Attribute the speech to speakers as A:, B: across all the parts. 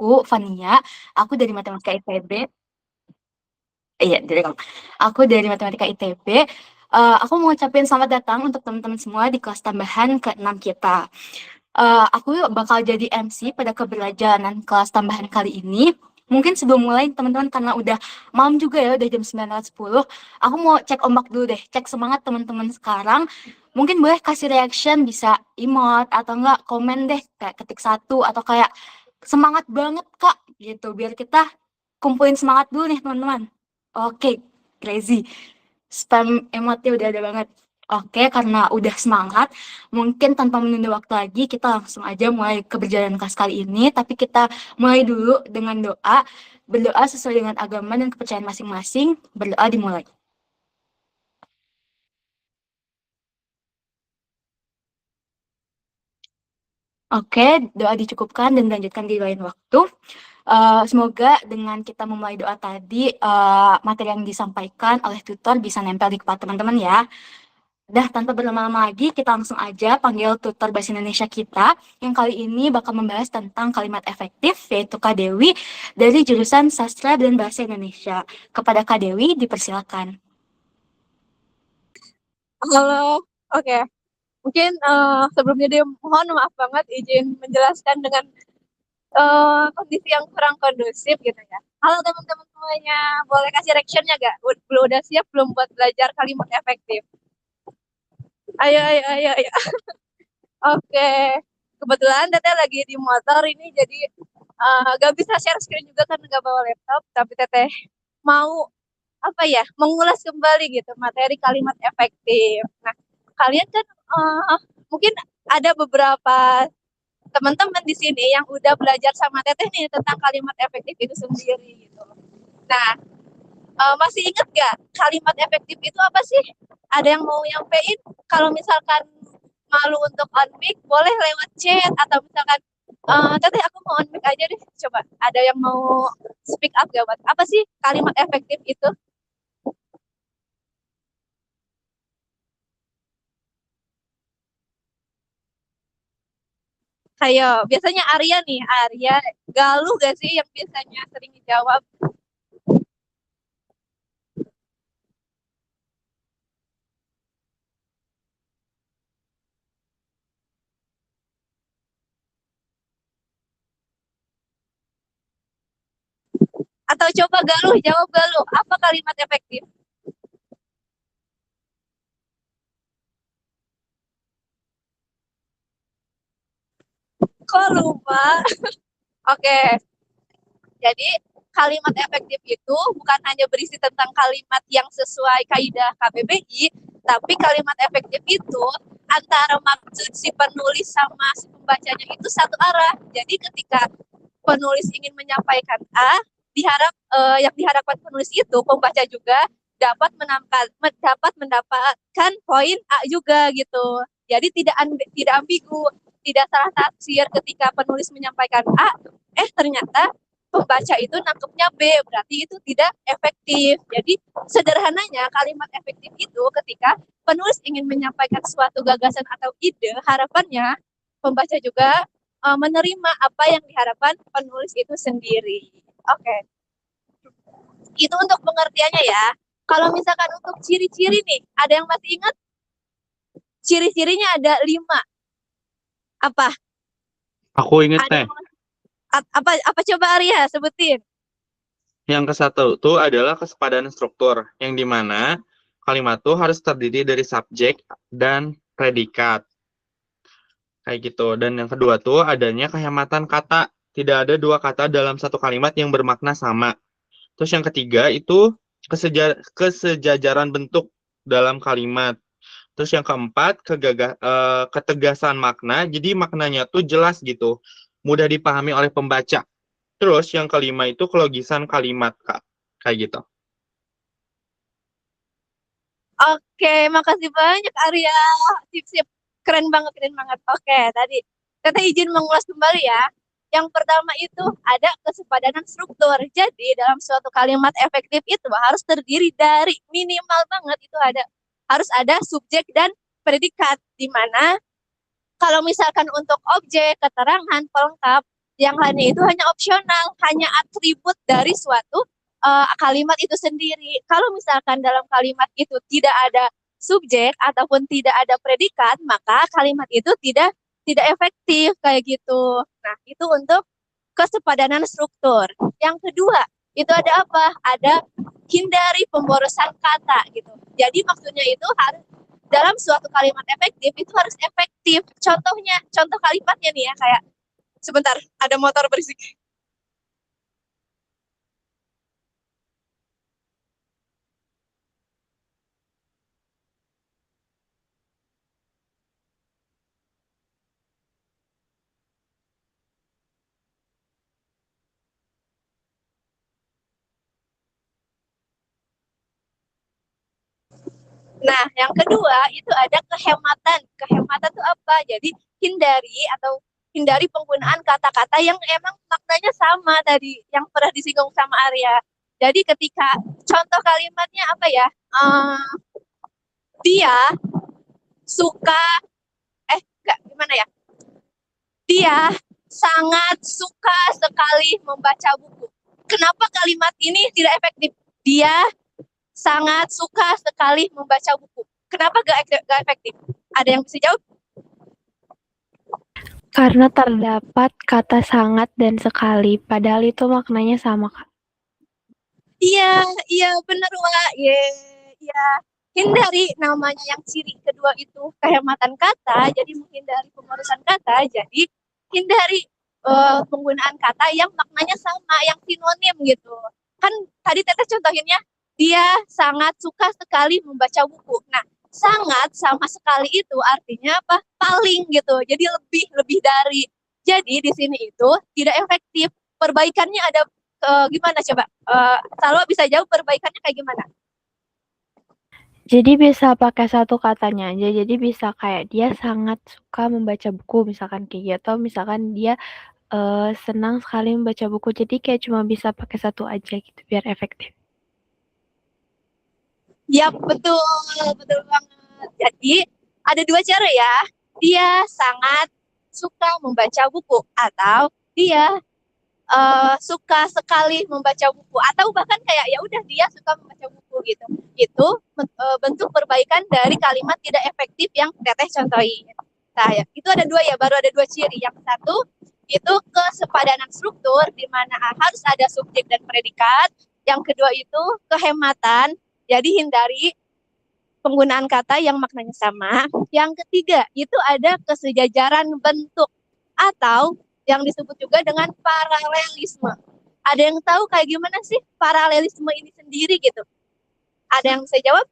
A: aku Fania, aku dari Matematika ITB. Iya, dari kamu. Aku dari Matematika ITB. Aku mau ngucapin selamat datang untuk teman-teman semua di kelas tambahan ke-6 kita. Aku bakal jadi MC pada keberlanjutan kelas tambahan kali ini. Mungkin sebelum mulai teman-teman karena udah malam juga ya, udah jam 9:10. Aku mau cek ombak dulu deh, cek semangat teman-teman sekarang. Mungkin boleh kasih reaction, bisa emote atau enggak komen deh, kayak ketik satu atau kayak semangat banget Kak gitu, biar kita kumpulin semangat dulu nih teman-teman. Oke, crazy. Spam emotnya udah ada banget. Oke, karena udah semangat, mungkin tanpa menunda waktu lagi, kita langsung aja mulai keberjalanan kelas kali ini. Tapi kita mulai dulu dengan doa. Berdoa sesuai dengan agama dan kepercayaan masing-masing. Berdoa dimulai. Oke, doa dicukupkan dan dilanjutkan di lain waktu. Semoga dengan kita memulai doa tadi, materi yang disampaikan oleh tutor bisa nempel di kepala teman-teman ya. Dah, tanpa berlama-lama lagi, kita langsung aja panggil tutor Bahasa Indonesia kita, yang kali ini bakal membahas tentang kalimat efektif, yaitu Kak Dewi, dari jurusan Sastra dan Bahasa Indonesia. Kepada Kak Dewi, dipersilakan.
B: Halo, oke. Mungkin sebelumnya dia mohon maaf banget izin menjelaskan dengan kondisi yang kurang kondusif gitu ya. Halo teman-teman semuanya, boleh kasih reactionnya gak? Belum udah siap belum buat belajar kalimat efektif? Ayo, ayo, ayo, ayo. Oke, kebetulan Teteh lagi di motor ini jadi gak bisa share screen juga karena gak bawa laptop. Tapi Teteh mau apa ya, mengulas kembali gitu materi kalimat efektif. Nah, kalian kan mungkin ada beberapa teman-teman di sini yang udah belajar sama Teteh nih tentang kalimat efektif itu sendiri gitu. Nah, masih inget gak kalimat efektif itu apa sih? Ada yang mau nyampein? Kalau misalkan malu untuk on mic, boleh lewat chat atau misalkan Teteh aku mau on mic aja deh. Coba ada yang mau speak up gak buat apa sih kalimat efektif itu? Ayo, biasanya Arya nih, Arya Galuh gak sih yang biasanya sering dijawab? Atau coba Galuh, jawab Galuh, apa kalimat efektif? Kok lupa? Oke, jadi kalimat efektif itu bukan hanya berisi tentang kalimat yang sesuai kaidah KBBI, tapi kalimat efektif itu antara maksud si penulis sama si pembacanya itu satu arah. Jadi ketika penulis ingin menyampaikan A, yang diharapkan penulis itu pembaca juga dapat mendapatkan poin A juga gitu. Jadi tidak ambigu, tidak salah tafsir ketika penulis menyampaikan A, ternyata pembaca itu nangkepnya B, berarti itu tidak efektif. Jadi sederhananya kalimat efektif itu ketika penulis ingin menyampaikan suatu gagasan atau ide, harapannya pembaca juga menerima apa yang diharapkan penulis itu sendiri. Oke, itu untuk pengertiannya ya. Kalau misalkan untuk ciri-ciri nih, ada yang masih ingat? Ciri-cirinya ada 5. Apa?
C: Aku inget
B: Ada
C: teh.
B: yang apa coba Arya sebutin?
C: Yang ke satu itu adalah kesepadan struktur, yang dimana kalimat itu harus terdiri dari subjek dan predikat. Kayak gitu. Dan yang kedua tuh adanya kehematan kata. Tidak ada dua kata dalam satu kalimat yang bermakna sama. Terus yang ketiga itu kesejajaran bentuk dalam kalimat. Terus yang keempat ketegasan makna. Jadi maknanya tuh jelas gitu. Mudah dipahami oleh pembaca. Terus yang kelima itu kelogisan kalimat, Kak. Kayak gitu.
B: Oke, makasih banyak Arya. Sip-sip. Keren banget, keren banget. Oke, tadi Teteh izin mengulas kembali ya. Yang pertama itu ada kesepadanan struktur. Jadi dalam suatu kalimat efektif itu harus terdiri dari minimal banget itu harus ada subjek dan predikat, di mana kalau misalkan untuk objek, keterangan, pelengkap, Yang lainnya itu hanya opsional, hanya atribut dari suatu kalimat itu sendiri. Kalau misalkan dalam kalimat itu tidak ada subjek ataupun tidak ada predikat, maka kalimat itu tidak efektif kayak gitu. Nah, itu untuk kesepadanan struktur. Yang kedua, itu ada apa? Ada hindari pemborosan kata gitu. Jadi maksudnya itu harus dalam suatu kalimat efektif itu harus efektif. Contohnya, contoh kalimatnya nih ya kayak sebentar, ada motor berisik. Nah, yang kedua itu ada kehematan. Kehematan itu apa? Jadi hindari penggunaan kata-kata yang emang maknanya sama tadi yang pernah disinggung sama Arya. Jadi ketika contoh kalimatnya apa ya? Dia suka enggak gimana ya? Dia sangat suka sekali membaca buku. Kenapa kalimat ini tidak efektif? Dia sangat suka sekali membaca buku. Kenapa gak efektif? Ada yang bisa jawab?
D: Karena terdapat kata sangat dan sekali, padahal itu maknanya sama, Kak.
B: Iya, benar, Wak. Iya. Hindari namanya yang ciri kedua itu kehematan kata, jadi menghindari pemborosan kata, jadi hindari penggunaan kata yang maknanya sama, yang sinonim gitu. Kan tadi Teteh contohinnya, dia sangat suka sekali membaca buku. Nah, sangat sama sekali itu artinya apa? Paling gitu. Jadi lebih dari. Jadi di sini itu tidak efektif. Perbaikannya ada gimana coba? Salwa bisa jawab perbaikannya kayak gimana?
D: Jadi bisa pakai satu katanya aja. Jadi bisa kayak dia sangat suka membaca buku misalkan kayak gitu, atau misalkan dia senang sekali membaca buku. Jadi kayak cuma bisa pakai satu aja gitu biar efektif.
B: Ya, betul banget. Jadi ada dua cara ya. Dia sangat suka membaca buku atau dia suka sekali membaca buku atau bahkan kayak ya udah dia suka membaca buku gitu. Itu bentuk perbaikan dari kalimat tidak efektif yang Teteh contohin. Nah, ya, itu ada dua ya, baru ada dua ciri. Yang satu itu kesepadanan struktur di mana harus ada subjek dan predikat. Yang kedua itu kehematan. Jadi hindari penggunaan kata yang maknanya sama. Yang ketiga itu ada kesejajaran bentuk atau yang disebut juga dengan paralelisme. Ada yang tahu kayak gimana sih paralelisme ini sendiri gitu? Ada yang bisa jawab?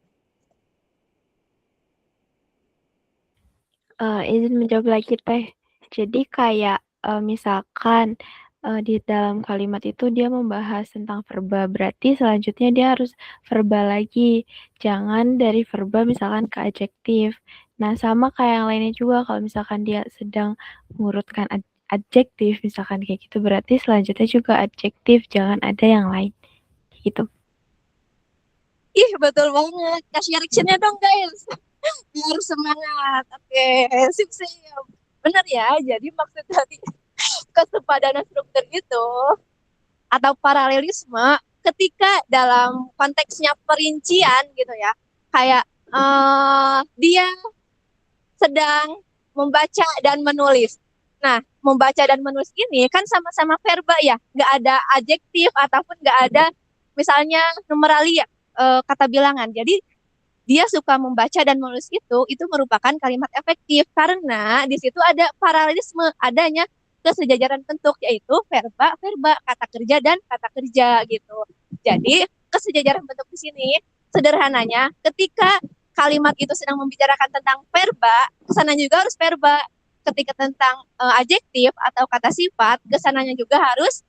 D: Izin menjawab lagi Teh. Jadi kayak misalkan di dalam kalimat itu dia membahas tentang verba, berarti selanjutnya dia harus verba lagi. Jangan dari verba misalkan ke adjektif. Nah, sama kayak yang lainnya juga kalau misalkan dia sedang mengurutkan adjektif misalkan kayak gitu, berarti selanjutnya juga adjektif, jangan ada yang lain. Gitu.
B: Ih, betul banget. Kasih reaction-nya dong, guys. Biar semangat. Oke, sip. Benar ya, jadi maksud dari kesepadanan struktur itu atau paralelisme ketika dalam konteksnya perincian gitu ya, kayak dia sedang membaca dan menulis. Nah, membaca dan menulis ini kan sama-sama verba ya, nggak ada adjektif ataupun nggak ada misalnya numeralia kata bilangan. Jadi dia suka membaca dan menulis itu merupakan kalimat efektif karena di situ ada paralelisme, adanya kesejajaran bentuk yaitu verba, kata kerja dan kata kerja gitu. Jadi kesejajaran bentuk di sini sederhananya ketika kalimat itu sedang membicarakan tentang verba, kesananya juga harus verba. Ketika tentang adjektif atau kata sifat, kesananya juga harus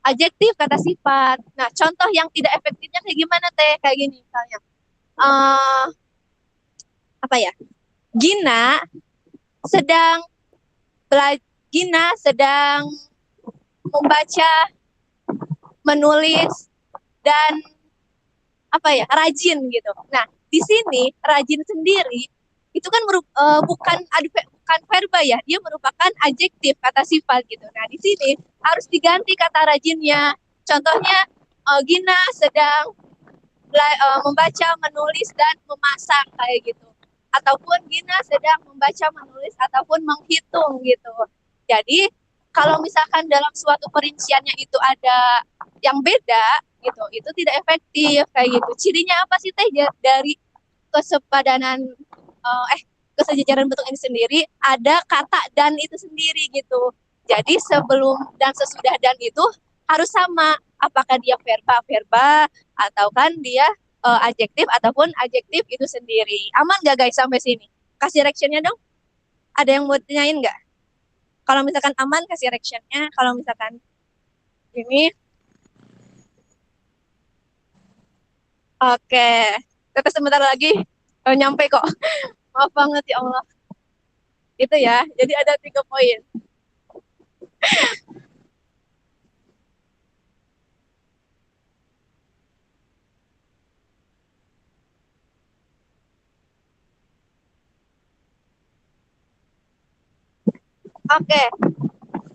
B: adjektif kata sifat. Nah, contoh yang tidak efektifnya kayak gimana Teh? Kayak gini misalnya. Apa ya? Gina sedang membaca, menulis dan apa ya? Rajin gitu. Nah, di sini rajin sendiri itu kan bukan bukan verba ya, dia merupakan adjektif, kata sifat gitu. Nah, di sini harus diganti kata rajinnya. Contohnya, Gina sedang membaca, menulis, dan memasak kayak gitu. Ataupun Gina sedang membaca, menulis, ataupun menghitung gitu. Jadi, kalau misalkan dalam suatu perinciannya itu ada yang beda gitu, itu tidak efektif kayak gitu. Cirinya apa sih Teh dari kesepadanan kesejajaran bentuk ini sendiri? Ada kata dan itu sendiri gitu. Jadi sebelum dan sesudah dan itu harus sama. Apakah dia verba atau kan dia adjektif ataupun adjektif itu sendiri. Aman gak guys sampai sini? Kasih reactionnya dong. Ada yang mau tanyain nggak? Kalau misalkan aman kasih reactionnya. Kalau misalkan ini, oke. Tetap sebentar lagi nyampe kok. Maaf banget ya Allah. Itu ya. Jadi ada 3 poin. Oke.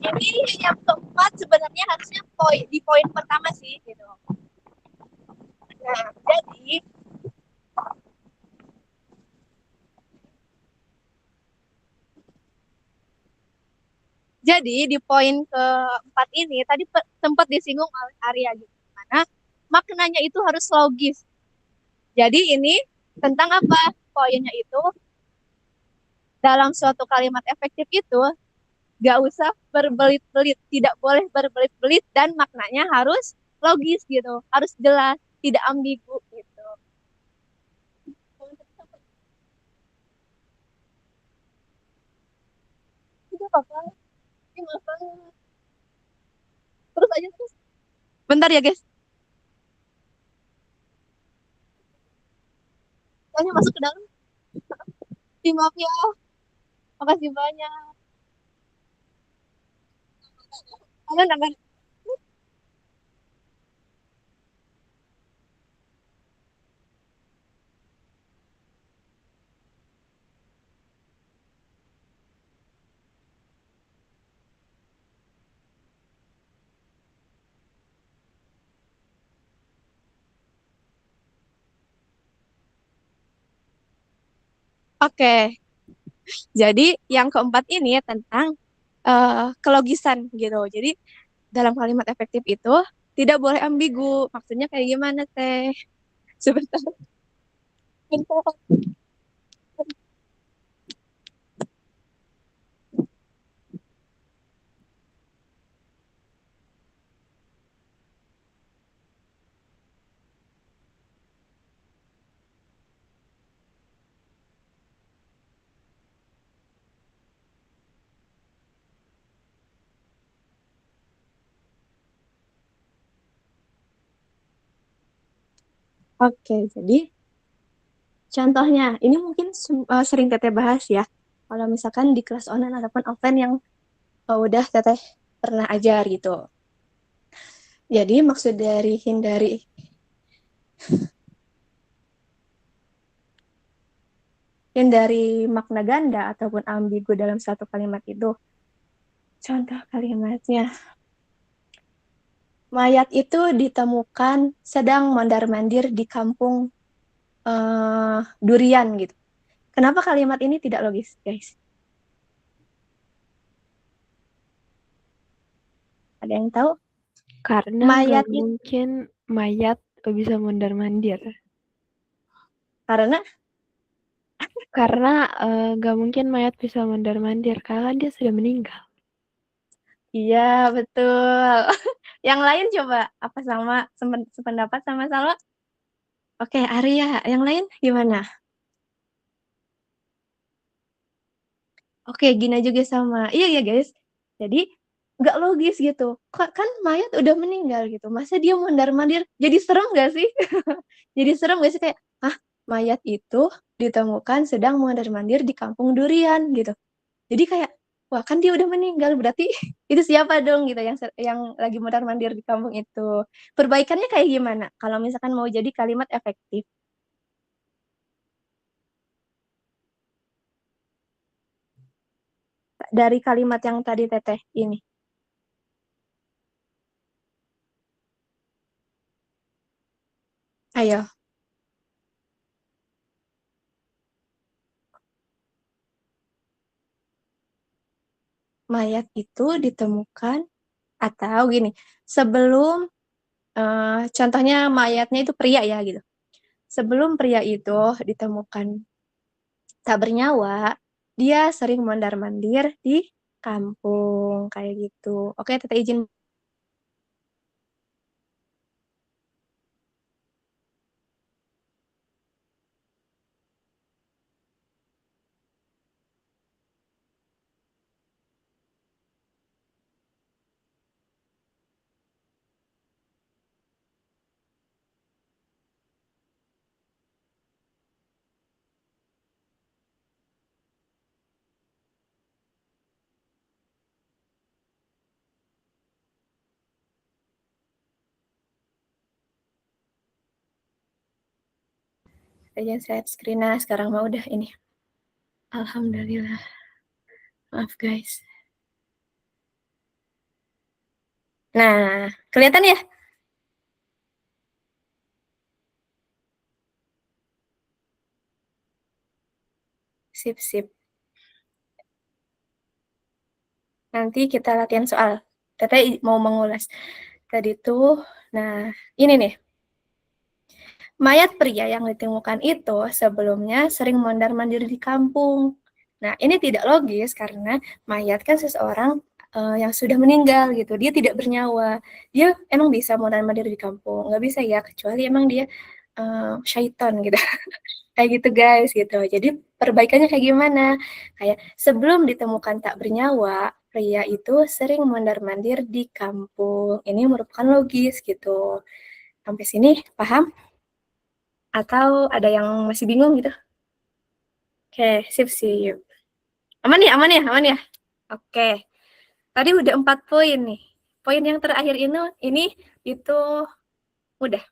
B: Ini yang keempat sebenarnya harusnya di poin pertama sih gitu. Nah, jadi di poin keempat ini tadi sempat disinggung oleh Arya gitu. Mana maknanya itu harus logis. Jadi ini tentang apa? Poinnya itu dalam suatu kalimat efektif itu gak usah berbelit-belit, tidak boleh berbelit-belit dan maknanya harus logis gitu, harus jelas, tidak ambigu gitu. Itu apa? Ini apa? Terus aja terus. Bentar ya guys. Soalnya masuk ke dalam. Maaf ya. Makasih banyak. Ada nggak? Oke. Jadi yang keempat ini tentang kelogisan gitu. Jadi dalam kalimat efektif itu tidak boleh ambigu. Maksudnya kayak gimana Teh? Sebentar. Bentar. Oke, jadi contohnya, ini mungkin sering Teteh bahas ya. Kalau misalkan di kelas online ataupun offline yang udah Teteh pernah ajar gitu. Jadi maksud dari hindari makna ganda ataupun ambigu dalam satu kalimat itu. Contoh kalimatnya. Mayat itu ditemukan sedang mondar-mandir di kampung Durian gitu. Kenapa kalimat ini tidak logis, guys? Ada yang tahu?
D: Karena
B: Mayat
D: nggak mungkin mayat bisa mondar-mandir.
B: Karena
D: nggak mungkin mayat bisa mondar-mandir karena dia sudah meninggal.
B: iya, betul. Yang lain coba apa sama sependapat sama Salwa? Oke, Arya, yang lain gimana? Oke, Gina juga sama. Iya ya guys. Jadi nggak logis gitu. Kok kan mayat udah meninggal gitu. Masa dia mondar-mandir? Jadi serem gak sih? Jadi serem gak sih kayak, mayat itu ditemukan sedang mondar-mandir di kampung Durian gitu. Jadi kayak, wah kan dia udah meninggal berarti itu siapa dong gitu yang lagi mondar-mandir di kampung itu. Perbaikannya kayak gimana? Kalau misalkan mau jadi kalimat efektif. dari kalimat yang tadi Teteh ini? Ayo. Mayat itu ditemukan atau gini, sebelum contohnya mayatnya itu pria ya gitu. Sebelum pria itu ditemukan tak bernyawa, dia sering mondar-mandir di kampung kayak gitu. Oke, Teteh izin. Izin share screen. Nah, sekarang mah udah ini. Alhamdulillah. Maaf guys. Nah, kelihatan ya? Sip, sip. Nanti kita latihan soal. Teteh mau mengulas. Tadi tuh, nah ini nih. Mayat pria yang ditemukan itu sebelumnya sering mondar-mandir di kampung. Nah, ini tidak logis karena mayat kan seseorang yang sudah meninggal gitu. Dia tidak bernyawa. Dia emang bisa mondar-mandir di kampung. Nggak bisa ya, kecuali emang dia syaitan gitu. Kayak gitu guys gitu. Jadi perbaikannya kayak gimana? Kayak sebelum ditemukan tak bernyawa, pria itu sering mondar-mandir di kampung. Ini merupakan logis gitu. Sampai sini paham? Atau ada yang masih bingung gitu? Oke, sip, sip. Aman ya, aman ya, aman ya? Oke. Tadi udah 4 poin nih. Poin yang terakhir ini itu udah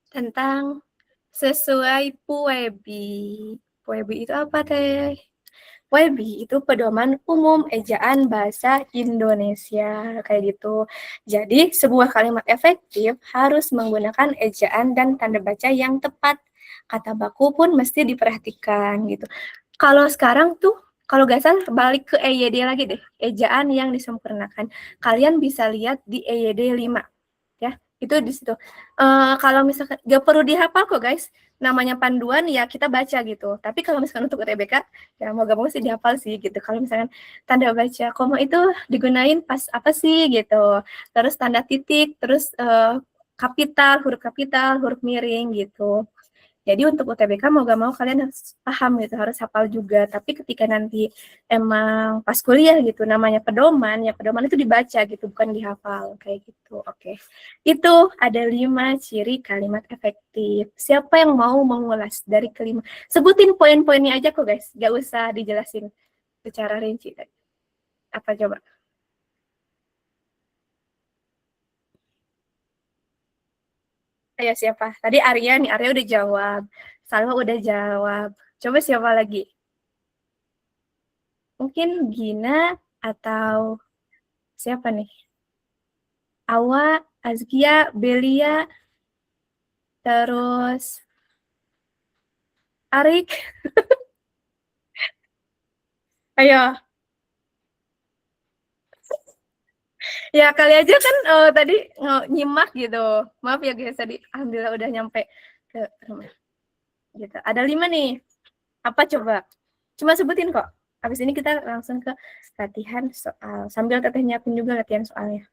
B: tentang sesuai PUEBI. PUEBI itu apa, Teh? PUEBI itu pedoman umum ejaan bahasa Indonesia, kayak gitu. Jadi, sebuah kalimat efektif harus menggunakan ejaan dan tanda baca yang tepat. Kata baku pun mesti diperhatikan, gitu. Kalau sekarang tuh, kalau nggak salah balik ke EYD lagi deh, ejaan yang disempurnakan. Kalian bisa lihat di EYD 5, ya. Itu di situ. Kalau misalkan nggak perlu dihafal kok guys, namanya panduan ya kita baca gitu. Tapi kalau misalkan untuk UTBK ya mau gak mau sih dihafal sih gitu. Kalau misalkan tanda baca koma itu digunain pas apa sih gitu. Terus tanda titik, terus kapital, huruf miring gitu. Jadi untuk UTBK mau gak mau kalian harus paham gitu, harus hafal juga. Tapi ketika nanti emang pas kuliah gitu, namanya pedoman, ya pedoman itu dibaca gitu, bukan dihafal kayak gitu. Oke, itu ada 5 ciri kalimat efektif. Siapa yang mau mengulas dari kelima? Sebutin poin-poinnya aja kok guys, gak usah dijelasin secara rinci. Apa coba? Ayo siapa? Tadi Arya nih, Arya udah jawab. Salwa udah jawab. Coba siapa lagi? Mungkin Gina atau siapa nih? Awa, Azkia, Belia, terus Arik. Ayo, ya kali aja kan tadi nyimak gitu. Maaf ya guys, tadi alhamdulillah udah nyampe ke rumah. Gitu. Ada 5 nih. Apa coba? Cuma sebutin kok. Habis ini kita langsung ke latihan soal. Sambil teteh nyiapin juga latihan soalnya.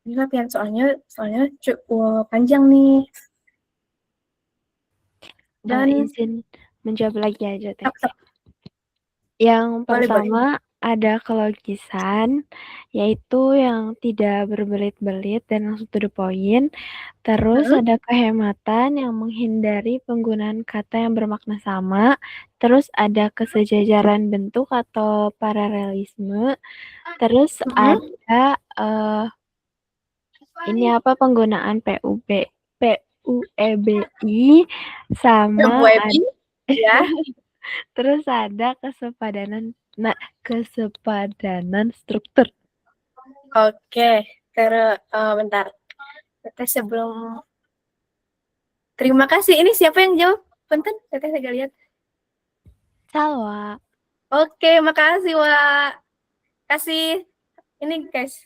B: Ini latihan soalnya cukup panjang nih. Dan
D: izin menjawab lagi aja Teh.
B: Apa?
D: Yang
B: Boleh,
D: pertama ada kelogisan, yaitu yang tidak berbelit-belit dan langsung to the point. Terus ada kehematan yang menghindari penggunaan kata yang bermakna sama. Terus ada kesejajaran bentuk atau paralelisme. Terus ada ini apa penggunaan PUB, UEBI sama
B: Webi, ya.
D: terus ada kesepadanan struktur.
B: Oke, bentar. Teteh sebelum terima kasih. Ini siapa yang jawab? Punten, Teteh saya lihat.
D: Salwa.
B: Oke, makasih Wak. Kasih ini guys,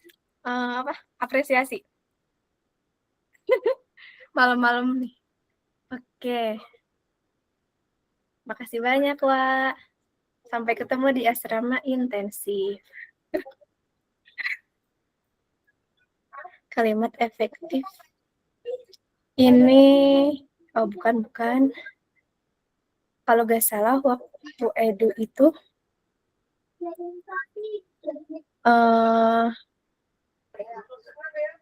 B: apresiasi. Malam-malam nih. Oke. Makasih banyak Wak. Sampai ketemu di asrama intensif. Kalimat efektif. Ini, bukan. Kalau gak salah waktu edu itu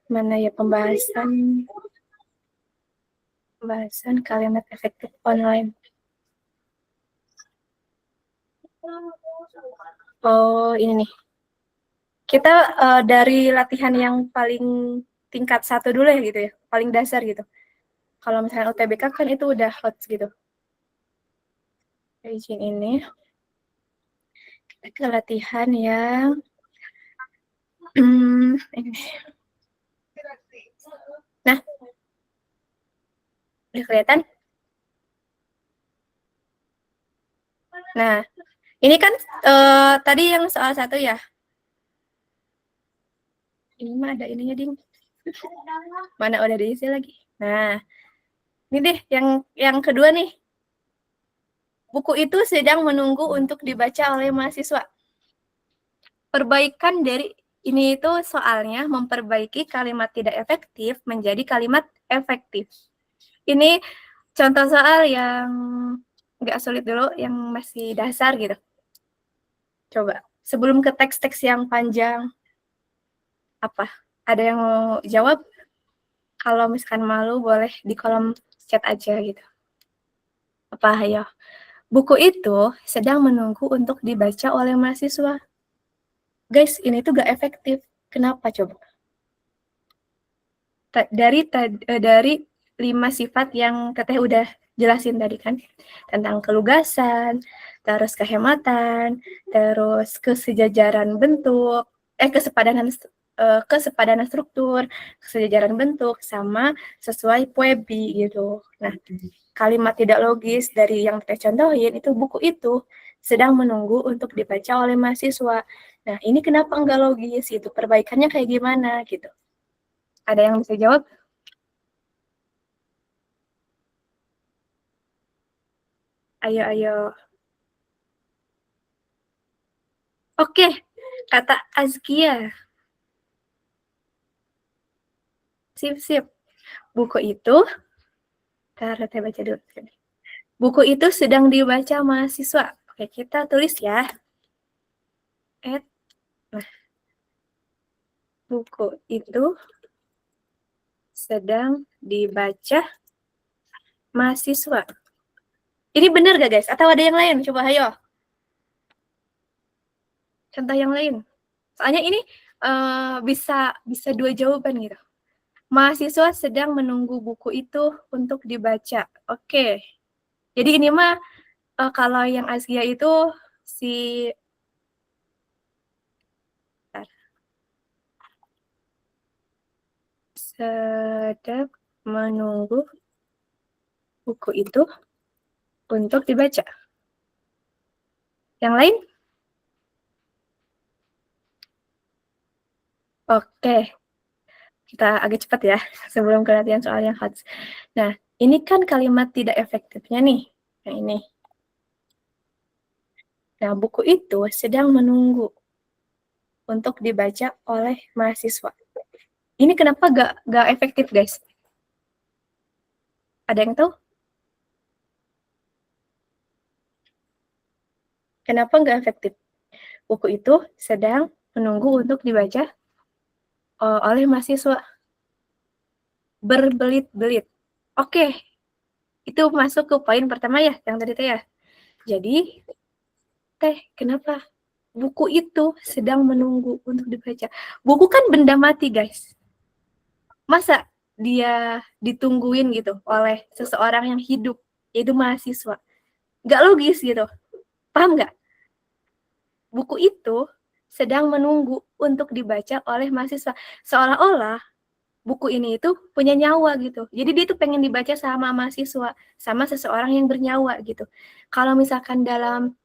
B: mana ya pembahasan kalimat efektif online. Oh, ini nih. Kita dari latihan yang paling tingkat 1 dulu ya gitu ya, paling dasar gitu. Kalau misalnya UTBK kan itu udah hot gitu. Izin ini. Kita ke latihan yang ini. Nah, udah kelihatan? Nah, ini kan tadi yang soal 1 ya. Ini mah ada ininya, Ding. Mana udah diisi lagi. Nah, ini deh yang kedua nih. Buku itu sedang menunggu untuk dibaca oleh mahasiswa. Perbaikan dari ini itu soalnya memperbaiki kalimat tidak efektif menjadi kalimat efektif. Ini contoh soal yang nggak sulit dulu, yang masih dasar gitu. Coba, sebelum ke teks-teks yang panjang, apa? Ada yang mau jawab? Kalau misalkan malu, boleh di kolom chat aja gitu. Apa, ayo? Buku itu sedang menunggu untuk dibaca oleh mahasiswa. Guys, ini tuh gak efektif. Kenapa coba? Dari 5 sifat yang Teteh udah jelasin tadi kan, tentang kelugasan, terus kehematan, terus kesejajaran bentuk, kesepadanan struktur, kesejajaran bentuk, sama sesuai PUEBI gitu. Nah, kalimat tidak logis dari yang Teteh contohin itu buku itu sedang menunggu untuk dibaca oleh mahasiswa. Nah, ini kenapa enggak logis gitu? Perbaikannya kayak gimana gitu? Ada yang bisa jawab? Ayo. Oke, kata Azkia. Sip. Buku itu, Teteh baca dulu. Buku itu sedang dibaca mahasiswa. Oke, kita tulis ya. Buku itu sedang dibaca mahasiswa. Ini benar gak guys? Atau ada yang lain? Coba ayo. Contoh yang lain. Soalnya ini bisa 2 jawaban gitu. Mahasiswa sedang menunggu buku itu untuk dibaca. Oke. Jadi ini mah kalau yang Azkia itu sedang menunggu buku itu untuk dibaca. Yang lain? Oke. Kita agak cepat ya, sebelum ke latihan soal yang hot. Nah, ini kan kalimat tidak efektifnya nih. Yang ini. Nah, buku itu sedang menunggu untuk dibaca oleh mahasiswa. Ini kenapa gak efektif, guys? Ada yang tahu? Kenapa nggak efektif? Buku itu sedang menunggu untuk dibaca oleh mahasiswa. Berbelit-belit. Oke, itu masuk ke poin pertama ya, yang tadi Teh ya. Jadi, Teh, kenapa? Buku itu sedang menunggu untuk dibaca. Buku kan benda mati, guys. Masa dia ditungguin gitu oleh seseorang yang hidup, yaitu mahasiswa. Nggak logis gitu. Paham nggak? Buku itu sedang menunggu untuk dibaca oleh mahasiswa. Seolah-olah buku ini itu punya nyawa gitu. Jadi dia tuh pengen dibaca sama mahasiswa, sama seseorang yang bernyawa gitu. Kalau misalkan dalam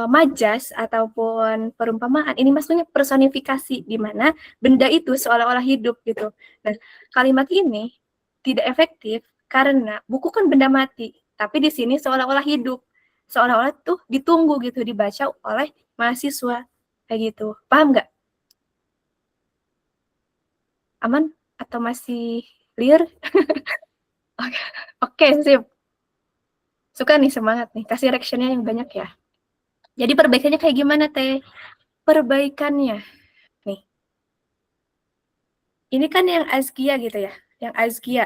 B: majas ataupun perumpamaan, ini maksudnya personifikasi di mana benda itu seolah-olah hidup gitu. Nah, kalimat ini tidak efektif karena buku kan benda mati, tapi di sini seolah-olah hidup. Seolah-olah tuh ditunggu gitu dibaca oleh mahasiswa kayak gitu. Paham nggak? Aman atau masih clear? Oke, sip. Suka nih, semangat nih. Kasih reaction-nya yang banyak ya. Jadi perbaikannya kayak gimana, Teh? Perbaikannya. Nih. Ini kan yang Azkia gitu ya. Yang Azkia.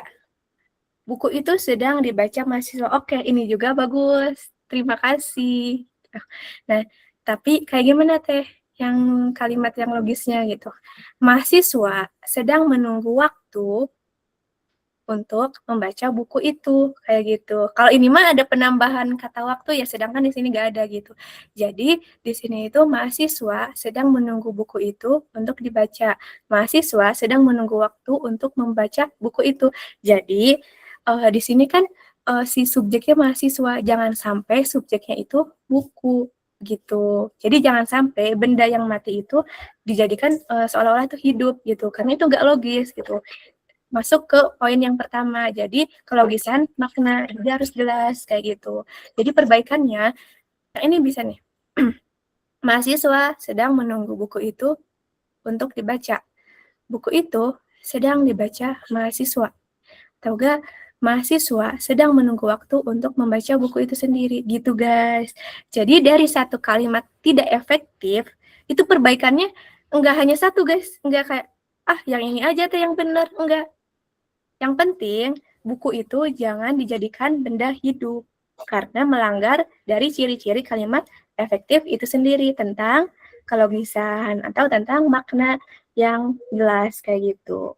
B: Buku itu sedang dibaca mahasiswa. Oke, ini juga bagus. Terima kasih. Nah, tapi kayak gimana, Teh? Yang kalimat yang logisnya gitu. Mahasiswa sedang menunggu waktu untuk membaca buku itu kayak gitu. Kalau ini mah ada penambahan kata waktu ya, sedangkan di sini nggak ada gitu. Jadi di sini itu mahasiswa sedang menunggu buku itu untuk dibaca. Mahasiswa sedang menunggu waktu untuk membaca buku itu. Jadi di sini kan si subjeknya mahasiswa, jangan sampai subjeknya itu buku gitu. Jadi jangan sampai benda yang mati itu dijadikan seolah-olah itu hidup gitu, karena itu nggak logis gitu. Masuk ke poin yang pertama. Jadi kelogisan makna dia harus jelas kayak gitu. Jadi perbaikannya ini bisa nih. Mahasiswa sedang menunggu buku itu untuk dibaca. Buku itu sedang dibaca mahasiswa. Tahu gak? Mahasiswa sedang menunggu waktu untuk membaca buku itu sendiri. Gitu guys. Jadi dari satu kalimat tidak efektif, itu perbaikannya enggak hanya satu guys. Enggak kayak, yang ini aja tuh yang benar. Enggak. Yang penting, buku itu jangan dijadikan benda hidup, karena melanggar dari ciri-ciri kalimat efektif itu sendiri tentang kelogisan atau tentang makna yang jelas kayak gitu.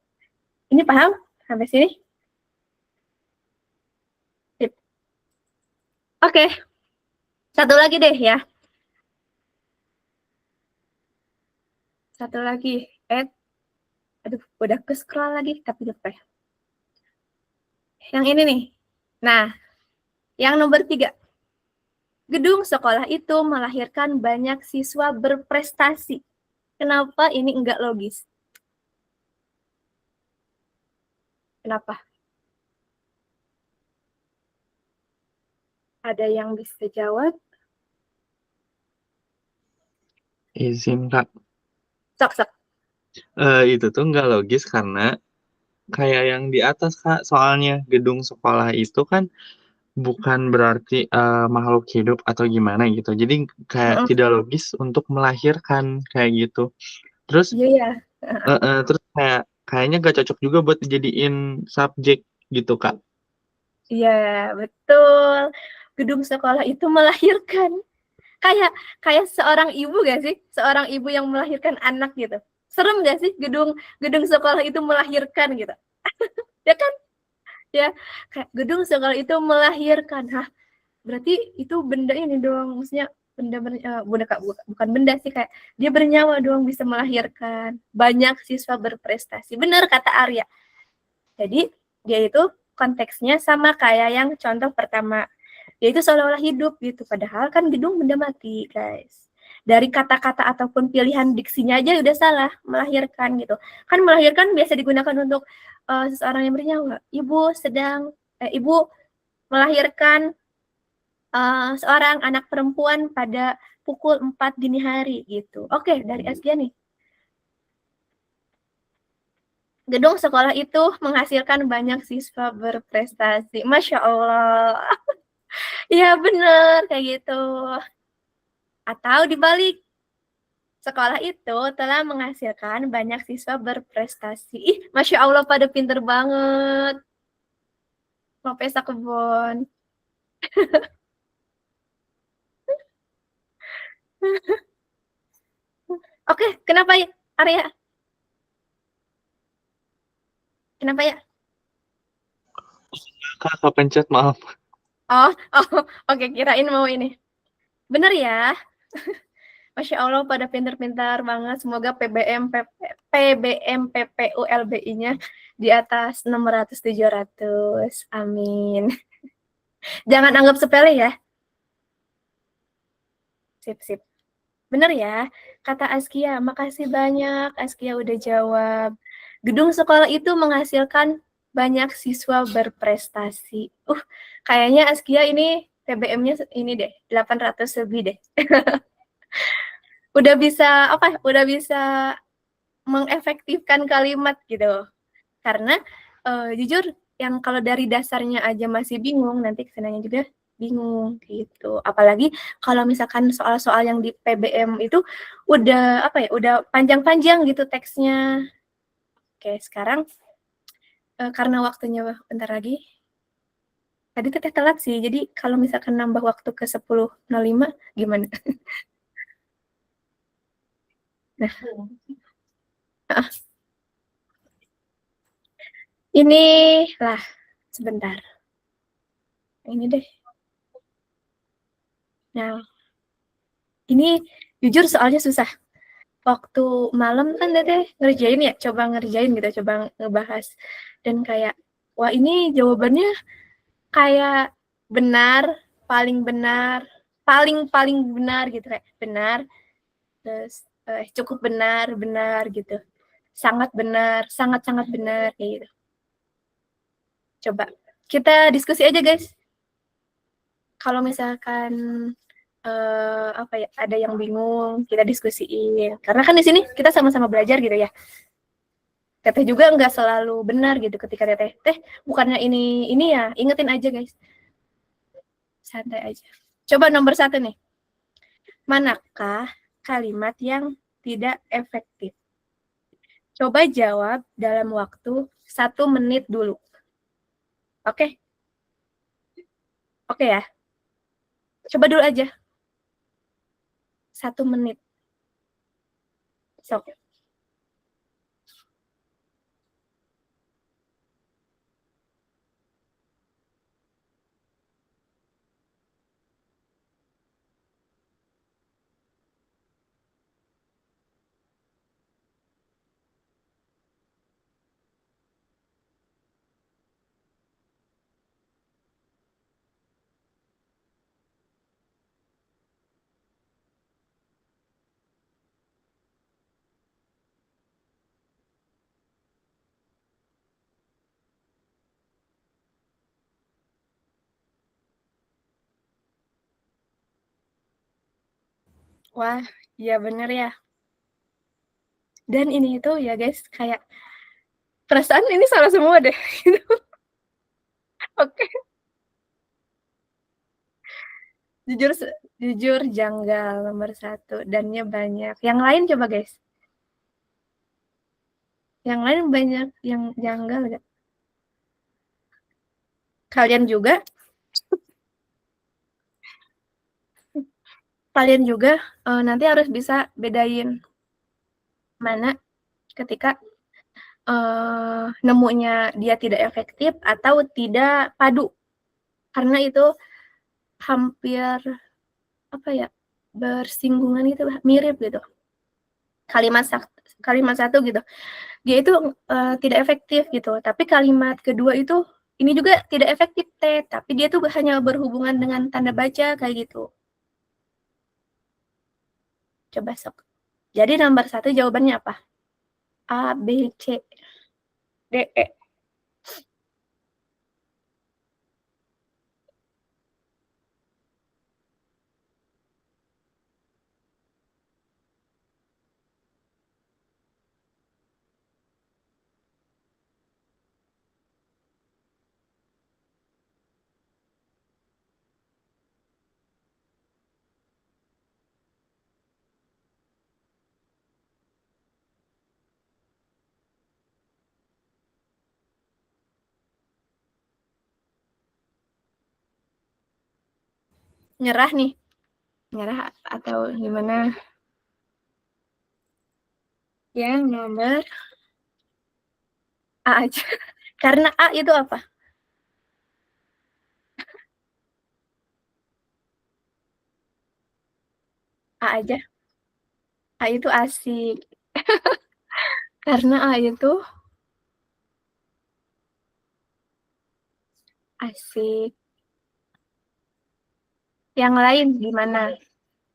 B: Ini paham sampai sini? Sip. Oke, satu lagi deh ya. Satu lagi. Aduh, udah ke scroll lagi, tapi lupa ya. Yang ini nih. Nah, yang nomor 3. Gedung sekolah itu melahirkan banyak siswa berprestasi. Kenapa ini enggak logis? Kenapa? Ada yang bisa jawab?
C: Izin, Kak.
B: Sok.
C: Itu tuh nggak logis karena kayak yang di atas, Kak. Soalnya gedung sekolah itu kan bukan berarti makhluk hidup atau gimana gitu. Jadi kayak tidak logis untuk melahirkan kayak gitu. Terus
B: Iya ya.
C: terus kayaknya gak cocok juga buat dijadiin subjek gitu, Kak.
B: Iya, betul. Gedung sekolah itu melahirkan. Kayak seorang ibu gak sih? Seorang ibu yang melahirkan anak gitu. Serem gak sih gedung sekolah itu melahirkan gitu? Ya kan? Ya, kayak gedung sekolah itu melahirkan. Hah, berarti itu benda ini dong. Maksudnya bukan benda sih, kayak dia bernyawa dong, bisa melahirkan. Banyak siswa berprestasi. Benar kata Arya. Jadi dia itu konteksnya sama kayak yang contoh pertama. Dia itu seolah-olah hidup gitu, padahal kan gedung benda mati, guys. Dari kata-kata ataupun pilihan diksinya aja udah salah, melahirkan gitu. Kan melahirkan biasa digunakan untuk seseorang yang bernyawa. Ibu melahirkan seorang anak perempuan pada pukul 4 dini hari gitu. Oke, dari Askia nih. Gedung sekolah itu menghasilkan banyak siswa berprestasi. Masya Allah. Iya bener, kayak gitu. Atau dibalik, sekolah itu telah menghasilkan banyak siswa berprestasi. Ih, Masya Allah, pada pinter banget. Mau pesta kebun. Oke, kenapa ya, Arya? Kenapa ya?
C: Kakak pencet, maaf.
E: Oh, oke, kirain mau ini. Bener ya? Masya Allah, pada pintar-pintar banget. Semoga PPULBI-nya di atas 600-700. Amin. Jangan anggap sepele ya. Sip. Bener ya? Kata Askia, makasih banyak. Askia udah jawab. Gedung sekolah itu menghasilkan banyak siswa berprestasi. Kayaknya Askia ini PBM-nya ini deh, 800 lebih deh. Udah bisa mengefektifkan kalimat gitu. Karena jujur yang kalau dari dasarnya aja masih bingung, nanti kesananya juga bingung gitu. Apalagi kalau misalkan soal-soal yang di PBM itu udah udah panjang-panjang gitu teksnya. Oke, sekarang karena waktunya bentar lagi. Tadi teteh telat sih, jadi kalau misalkan nambah waktu ke 10.05 gimana? Nah, inilah sebentar. Ini deh. Nah, ini jujur soalnya susah. Waktu malam kan teteh ngerjain ya, coba ngerjain gitu, coba ngebahas. Dan kayak, wah ini jawabannya kayak benar, paling benar, paling benar gitu, kayak benar, terus cukup benar gitu, sangat benar, sangat benar kayak gitu. Coba kita diskusi aja guys. Kalau misalkan ada yang bingung, kita diskusiin. Karena kan di sini kita sama-sama belajar gitu ya. Teteh juga nggak selalu benar gitu ketika teteh bukannya ini ya, ingetin aja guys. Santai aja. Coba nomor 1 nih. Manakah kalimat yang tidak efektif? Coba jawab dalam waktu 1 menit dulu. Oke? Oke ya? Coba dulu aja. 1 menit. Sok. Wah, iya bener ya. Dan ini itu ya guys, kayak perasaan ini salah semua deh. Oke. Jujur janggal nomor 1. Dannya banyak. Yang lain coba guys. Yang lain banyak yang janggal gak? Kalian juga nanti harus bisa bedain mana ketika nemunya dia tidak efektif atau tidak padu. Karena itu hampir bersinggungan gitu, mirip gitu. Kalimat 1 gitu. Dia itu tidak efektif gitu. Tapi kalimat kedua itu ini juga tidak efektif tapi dia tuh hanya berhubungan dengan tanda baca kayak gitu. Coba sok. Jadi nomor 1 jawabannya apa? A, B, C, D, E. Nyerah nih. Nyerah atau gimana? Yang nomor A aja. Karena A itu apa? A aja. A itu asik. Karena A itu asik. Yang lain gimana?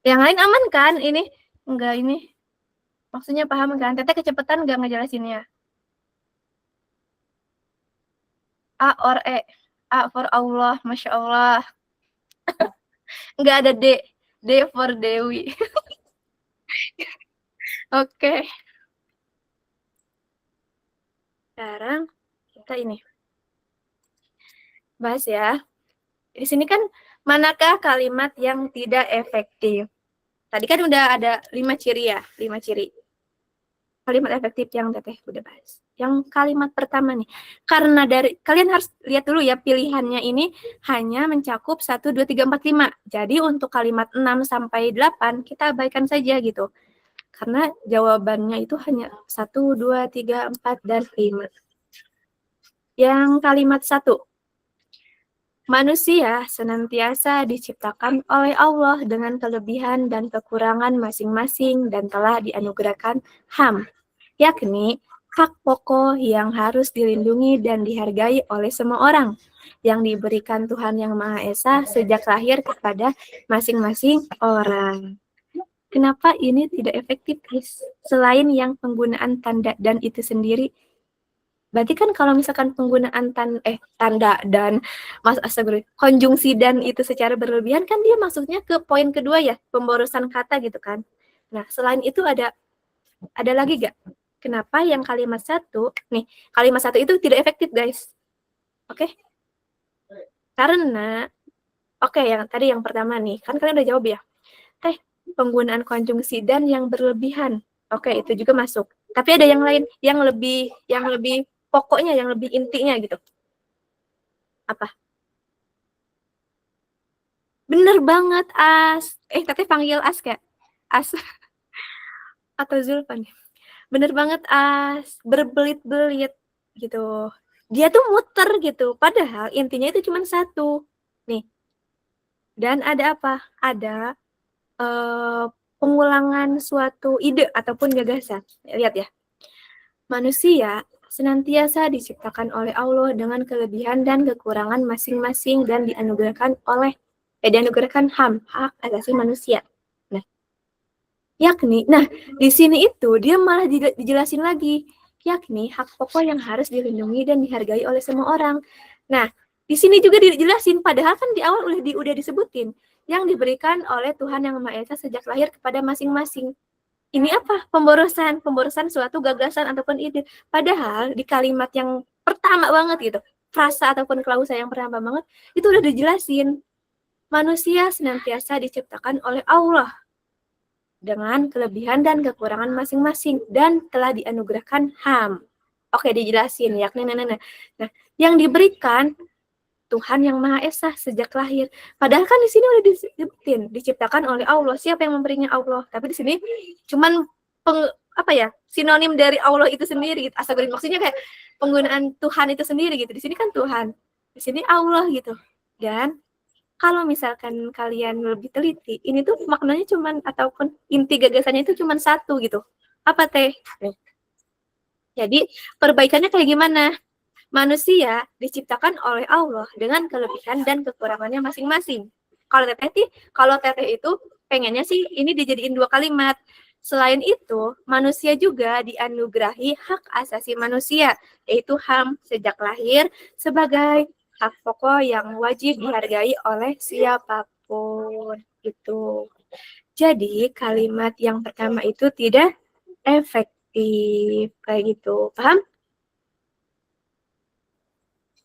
E: Yang lain aman kan? Ini enggak ini. Maksudnya paham kan? Teteh kecepatan enggak ngejelasinnya? A or E. A for Allah, Masya Allah. Enggak ada D. D for Dewi. Oke. Sekarang kita ini bahas ya. Di sini kan manakah kalimat yang tidak efektif? Tadi kan udah ada 5 ciri ya, 5 ciri. Kalimat efektif yang Teteh udah bahas. Yang kalimat pertama nih, karena dari kalian harus lihat dulu ya pilihannya ini hanya mencakup 1 2 3 4 5. Jadi untuk kalimat 6 sampai 8 kita abaikan saja gitu. Karena jawabannya itu hanya 1 2 3 4 dan 5. Yang kalimat 1. Manusia senantiasa diciptakan oleh Allah dengan kelebihan dan kekurangan masing-masing dan telah dianugerahkan HAM, yakni hak pokok yang harus dilindungi dan dihargai oleh semua orang, yang diberikan Tuhan Yang Maha Esa sejak lahir kepada masing-masing orang. Kenapa ini tidak efektif, guys? Selain yang penggunaan tanda dan itu sendiri, berarti kan kalau misalkan penggunaan tanda dan konjungsi dan itu secara berlebihan kan dia masuknya ke poin kedua ya, pemborosan kata gitu kan. Nah, selain itu ada lagi gak? Kenapa yang kalimat 1, nih, kalimat 1 itu tidak efektif, guys. Oke? Karena yang tadi yang pertama nih, kan kalian udah jawab ya. Penggunaan konjungsi dan yang berlebihan. Oke, itu juga masuk. Tapi ada yang lain yang lebih pokoknya, yang lebih intinya gitu. Apa? Bener banget, As. Teteh panggil As kayak As atau Zulfan. Bener banget, As. Berbelit-belit gitu. Dia tuh muter gitu. Padahal intinya itu cuma 1. Nih. Dan ada apa? Ada pengulangan suatu ide ataupun gagasan. Lihat ya. Manusia senantiasa diciptakan oleh Allah dengan kelebihan dan kekurangan masing-masing dan dianugerahkan HAM, hak asasi manusia. Nah, di sini itu dia malah dijelasin lagi, yakni hak pokok yang harus dilindungi dan dihargai oleh semua orang. Nah, di sini juga dijelasin, padahal kan di awal udah disebutin, yang diberikan oleh Tuhan Yang Maha Esa sejak lahir kepada masing-masing. Ini apa? Pemborosan suatu gagasan ataupun ide. Padahal di kalimat yang pertama banget gitu, frasa ataupun klausa yang pertama banget, itu udah dijelasin. Manusia senantiasa diciptakan oleh Allah dengan kelebihan dan kekurangan masing-masing dan telah dianugerahkan HAM. Oke, dijelasin yakni Nah, yang diberikan Tuhan Yang Maha Esa sejak lahir. Padahal kan di sini udah disebutin, diciptakan oleh Allah. Siapa yang memberinya? Allah. Tapi di sini cuman sinonim dari Allah itu sendiri. Maksudnya kayak penggunaan Tuhan itu sendiri gitu. Di sini kan Tuhan, di sini Allah gitu. Dan kalau misalkan kalian lebih teliti, ini tuh maknanya cuman ataupun inti gagasannya itu cuman 1 gitu. Apa teh? Jadi perbaikannya kayak gimana? Manusia diciptakan oleh Allah dengan kelebihan dan kekurangannya masing-masing. Kalau teteh itu pengennya sih ini dijadiin 2 kalimat. Selain itu, manusia juga dianugerahi hak asasi manusia, yaitu HAM sejak lahir sebagai hak pokok yang wajib dihargai oleh siapapun. Itu. Jadi, kalimat yang pertama itu tidak efektif. Kayak gitu. Paham?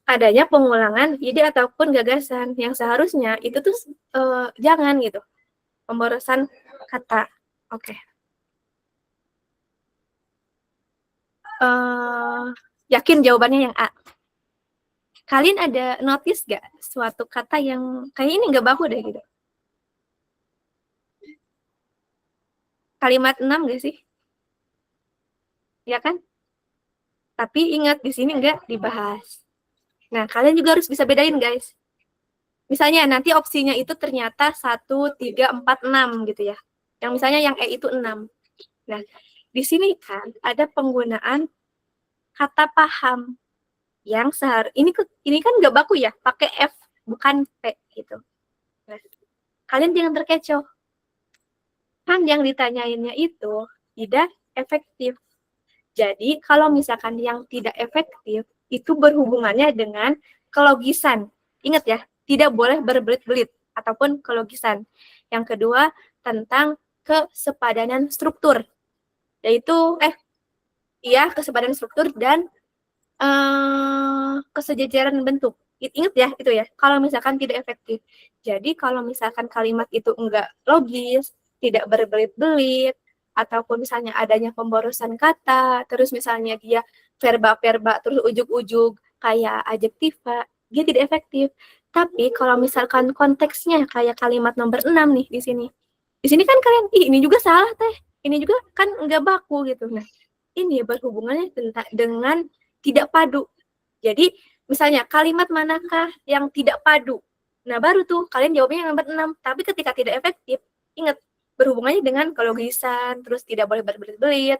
E: Adanya pengulangan ide ataupun gagasan yang seharusnya itu tuh jangan gitu. Pemborosan kata. Oke. Yakin jawabannya yang A. Kalian ada notice gak suatu kata yang kayak ini gak baku deh gitu? Kalimat 6 gak sih? Ya kan? Tapi ingat di sini nggak dibahas. Nah, kalian juga harus bisa bedain, guys. Misalnya nanti opsinya itu ternyata 1, 3, 4, 6 gitu ya. Yang misalnya yang E itu 6. Nah, di sini kan ada penggunaan kata paham yang ini kan nggak baku ya, pakai F bukan P gitu. Nah, kalian jangan terkecoh. Kan yang ditanyainnya itu tidak efektif. Jadi, kalau misalkan yang tidak efektif, itu berhubungannya dengan kelogisan. Ingat ya, tidak boleh berbelit-belit ataupun kelogisan. Yang kedua, tentang kesepadanan struktur. Yaitu, kesepadanan struktur dan kesejajaran bentuk. Ingat ya, itu ya, kalau misalkan tidak efektif. Jadi, kalau misalkan kalimat itu enggak logis, tidak berbelit-belit, ataupun misalnya adanya pemborosan kata, terus misalnya dia verba-verba, terus ujug-ujug kayak adjektiva, dia tidak efektif. Tapi kalau misalkan konteksnya kayak kalimat nomor 6 nih di sini. Di sini kan kalian, ini juga salah teh. Ini juga kan enggak baku gitu. Nah, ini berhubungannya dengan tidak padu. Jadi, misalnya kalimat manakah yang tidak padu? Nah, baru tuh kalian jawabnya yang nomor 6. Tapi ketika tidak efektif, ingat berhubungannya dengan kelogisan, terus tidak boleh berbelit-belit,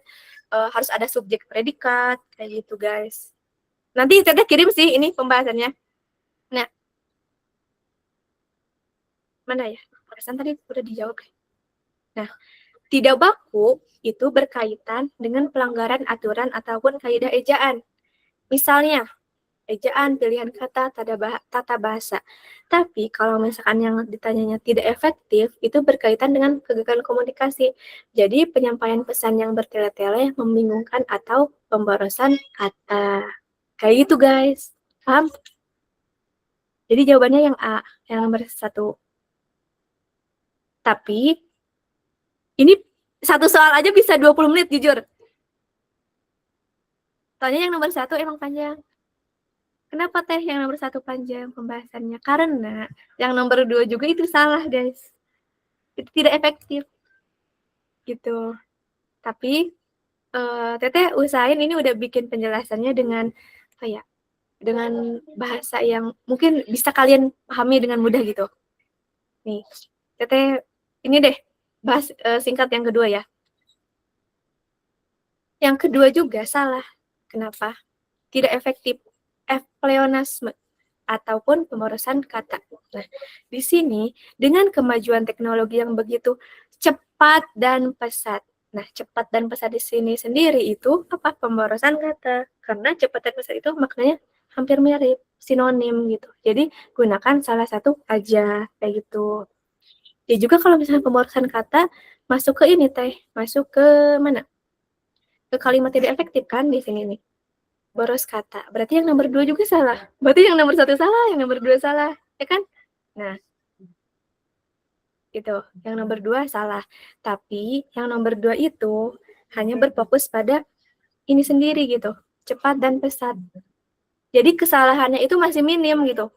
E: harus ada subjek predikat, kayak gitu guys. Nanti Teteh kirim sih ini pembahasannya. Nah, mana ya? Perasaan tadi udah dijawab. Nah, tidak baku itu berkaitan dengan pelanggaran aturan ataupun kaidah ejaan. Misalnya, ejaan, pilihan kata, tata bahasa. Tapi kalau misalkan yang ditanyanya tidak efektif, itu berkaitan dengan kegagalan komunikasi. Jadi penyampaian pesan yang bertele-tele, membingungkan, atau pemborosan kata. Kayak gitu guys. Paham? Jadi jawabannya yang A, yang nomor 1. Tapi, ini satu soal aja bisa 20 menit, jujur. Soalnya yang nomor 1 emang panjang. Kenapa teh yang nomor 1 panjang pembahasannya? Karena yang nomor 2 juga itu salah, guys. Itu tidak efektif. Gitu. Tapi, Teteh usahain ini udah bikin penjelasannya dengan, dengan bahasa yang mungkin bisa kalian pahami dengan mudah gitu. Nih, Teteh, ini deh, bahas singkat yang kedua ya. Yang kedua juga salah. Kenapa? Tidak efektif. Pleonasme ataupun pemborosan kata. Nah, di sini dengan kemajuan teknologi yang begitu cepat dan pesat. Nah, cepat dan pesat di sini sendiri itu apa? Pemborosan kata. Karena cepat dan pesat itu maknanya hampir mirip, sinonim gitu. Jadi gunakan salah satu aja kayak gitu. Ya juga kalau misalnya pemborosan kata masuk ke ini teh, masuk ke mana? Ke kalimat tidak efektif kan di sini nih. Boros kata. Berarti yang nomor 2 juga salah. Berarti yang nomor 1 salah, yang nomor 2 salah. Ya kan? Nah, itu. Yang nomor 2 salah. Tapi yang nomor 2 itu hanya berfokus pada ini sendiri gitu. Cepat dan pesat. Jadi kesalahannya itu masih minim gitu.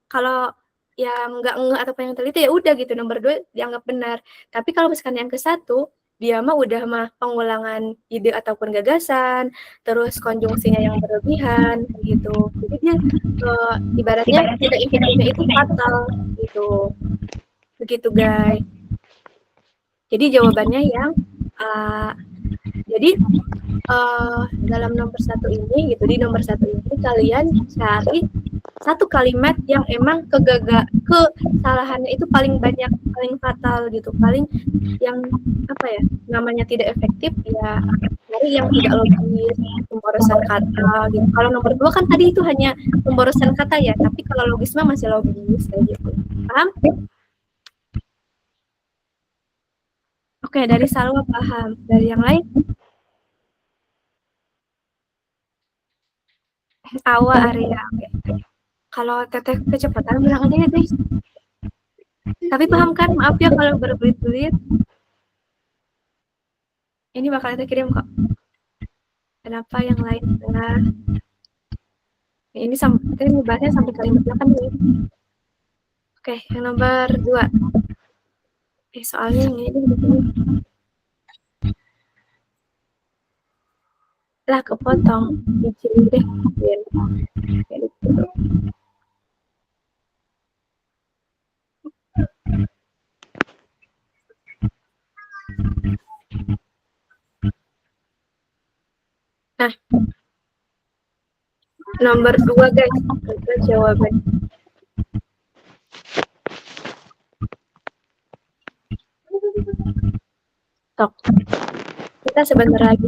E: Kalau yang nggak atau yang teliti ya udah gitu. Nomor 2 dianggap benar. Tapi kalau misalkan yang ke-1, dia mah udah pengulangan ide ataupun gagasan, terus konjungsinya yang berlebihan gitu. Jadi dia ibaratnya tidak efektifnya itu fatal gitu. Begitu guys. Jadi jawabannya yang jadi dalam nomor 1 ini gitu, di nomor 1 ini kalian cari satu kalimat yang emang kesalahannya itu paling banyak, paling fatal gitu, paling yang namanya tidak efektif ya, cari yang tidak logis, pemborosan kata gitu. Kalau nomor 2 kan tadi itu hanya pemborosan kata ya, tapi kalau logis mah masih logis kayak gitu. Paham? Oke, dari Salwa paham. Dari yang lain? Awa, Arya. Oke. Kalau Teteh kecepatan bilang aja ya guys. Tapi paham kan? Maaf ya kalau berbelit-belit. Ini bakal Teteh kirim kok. Kenapa yang lain enggak? Ini kita bahasnya sampai kalimat 8 nih. Oke, yang nomor 2. Soalnya ini begini. Lah kepotong. Dicilin deh. Kayak gitu. Nomor 2 guys, itu jawaban. Tok. Kita sebentar lagi.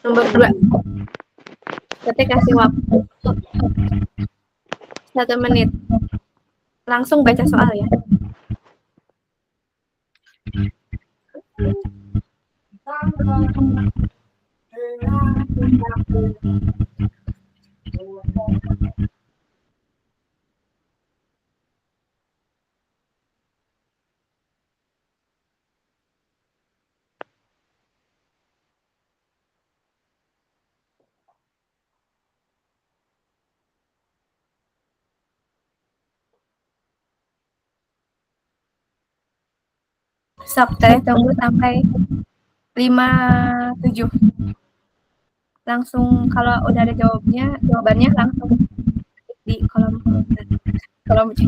E: Nomor 2. Kita kasih waktu 1 menit. Langsung baca soal ya. Sok, teh tunggu sampai 57. Langsung kalau udah ada jawabannya langsung di kolom komentar. Kolom chat.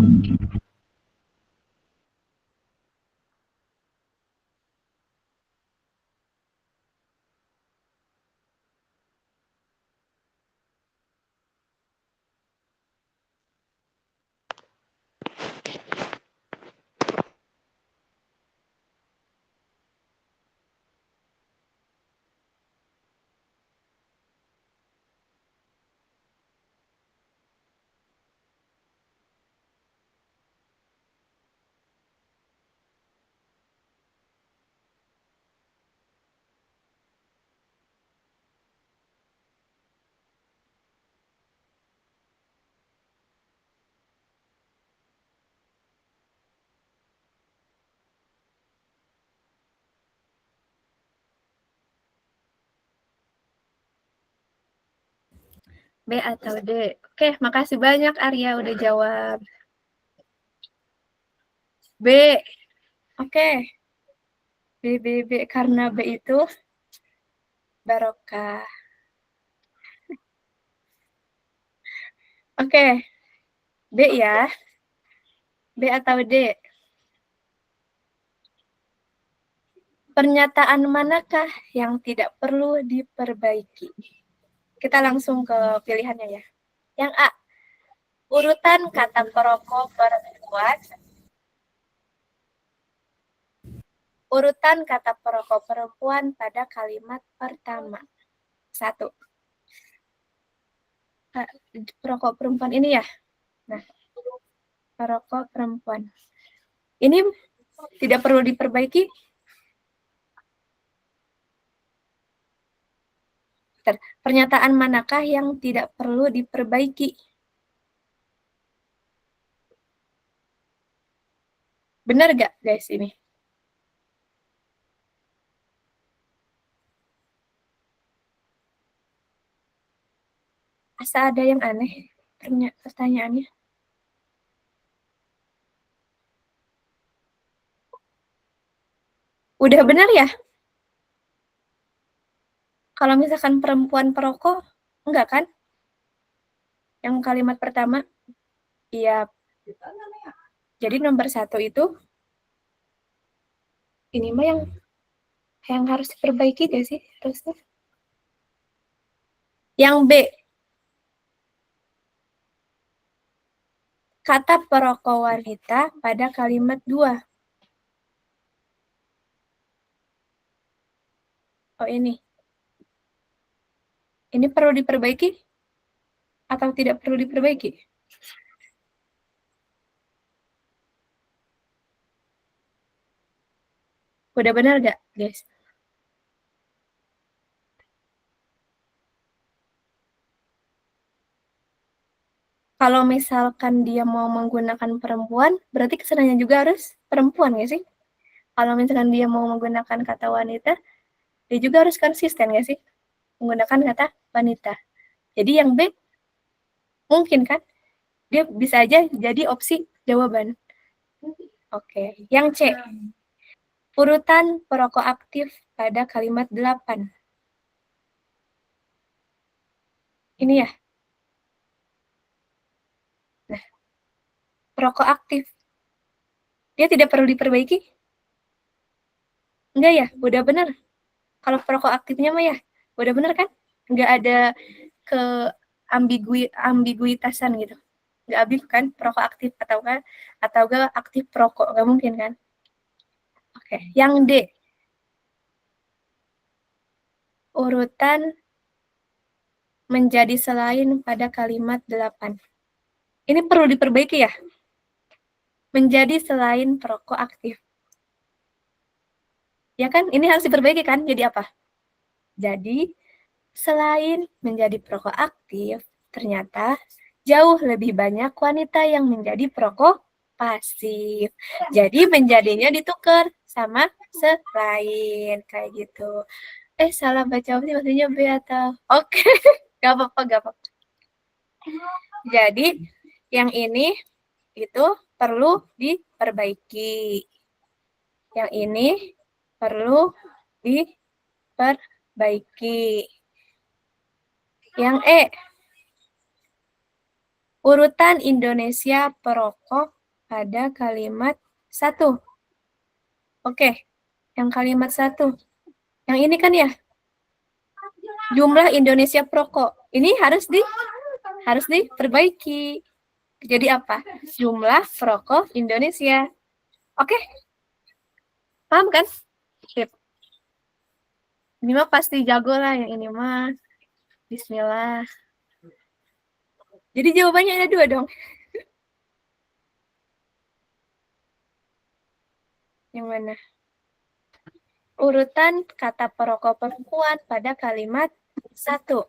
E: B atau D? Oke, makasih banyak Arya udah jawab. B. Oke. B. Karena B itu barokah. Oke. B ya. B atau D? Pernyataan manakah yang tidak perlu diperbaiki? Kita langsung ke pilihannya ya. Yang A. Urutan kata perokok perempuan. Urutan kata perokok perempuan pada kalimat pertama. 1. Perokok perempuan ini ya. Nah, perokok perempuan. Ini tidak perlu diperbaiki. Pernyataan manakah yang tidak perlu diperbaiki? Benar gak guys ini? Asa ada yang aneh pertanyaannya. Udah benar ya? Kalau misalkan perempuan perokok, enggak kan? Yang kalimat pertama, iya. Jadi nomor 1 itu, ini mah yang harus diperbaiki gak sih? Harusnya. Yang B, kata perokok wanita pada kalimat 2. Oh ini. Ini perlu diperbaiki atau tidak perlu diperbaiki? Udah benar gak, guys? Kalau misalkan dia mau menggunakan perempuan, berarti kesananya juga harus perempuan gak sih? Kalau misalkan dia mau menggunakan kata wanita, dia juga harus konsisten gak sih? Menggunakan kata wanita. Jadi yang B, mungkin kan? Dia bisa aja jadi opsi jawaban. Oke. Yang C, urutan perokok aktif pada kalimat 8. Ini ya. Nah, perokok aktif. Dia tidak perlu diperbaiki? Enggak ya, udah benar. Kalau perokok aktifnya mah ya, udah bener kan? Nggak ada ke ambiguitasan gitu. Nggak ambil kan perokok aktif atau gak aktif perokok, nggak mungkin kan? Oke, yang D, urutan menjadi selain pada kalimat 8. Ini perlu diperbaiki ya? Menjadi selain perokok aktif. Ya kan? Ini harus diperbaiki kan? Jadi apa? Jadi, selain menjadi perokok aktif, ternyata jauh lebih banyak wanita yang menjadi perokok pasif. Jadi menjadinya ditukar sama selain kayak gitu. Salah baca sih maksudnya B atau oke. Gak apa-apa, gak apa-apa. Jadi yang ini itu perlu diperbaiki. Yang ini perlu diperbaiki. Yang E, urutan Indonesia perokok pada kalimat 1. Oke, yang kalimat 1. Yang ini kan ya, jumlah Indonesia perokok. Ini harus diperbaiki. Jadi apa? Jumlah perokok Indonesia. Oke, paham kan? Sip. Ini mah pasti jago lah yang ini mah. Bismillah. Jadi jawabannya ada 2 dong. Yang mana? Urutan kata perokok perempuan pada kalimat 1.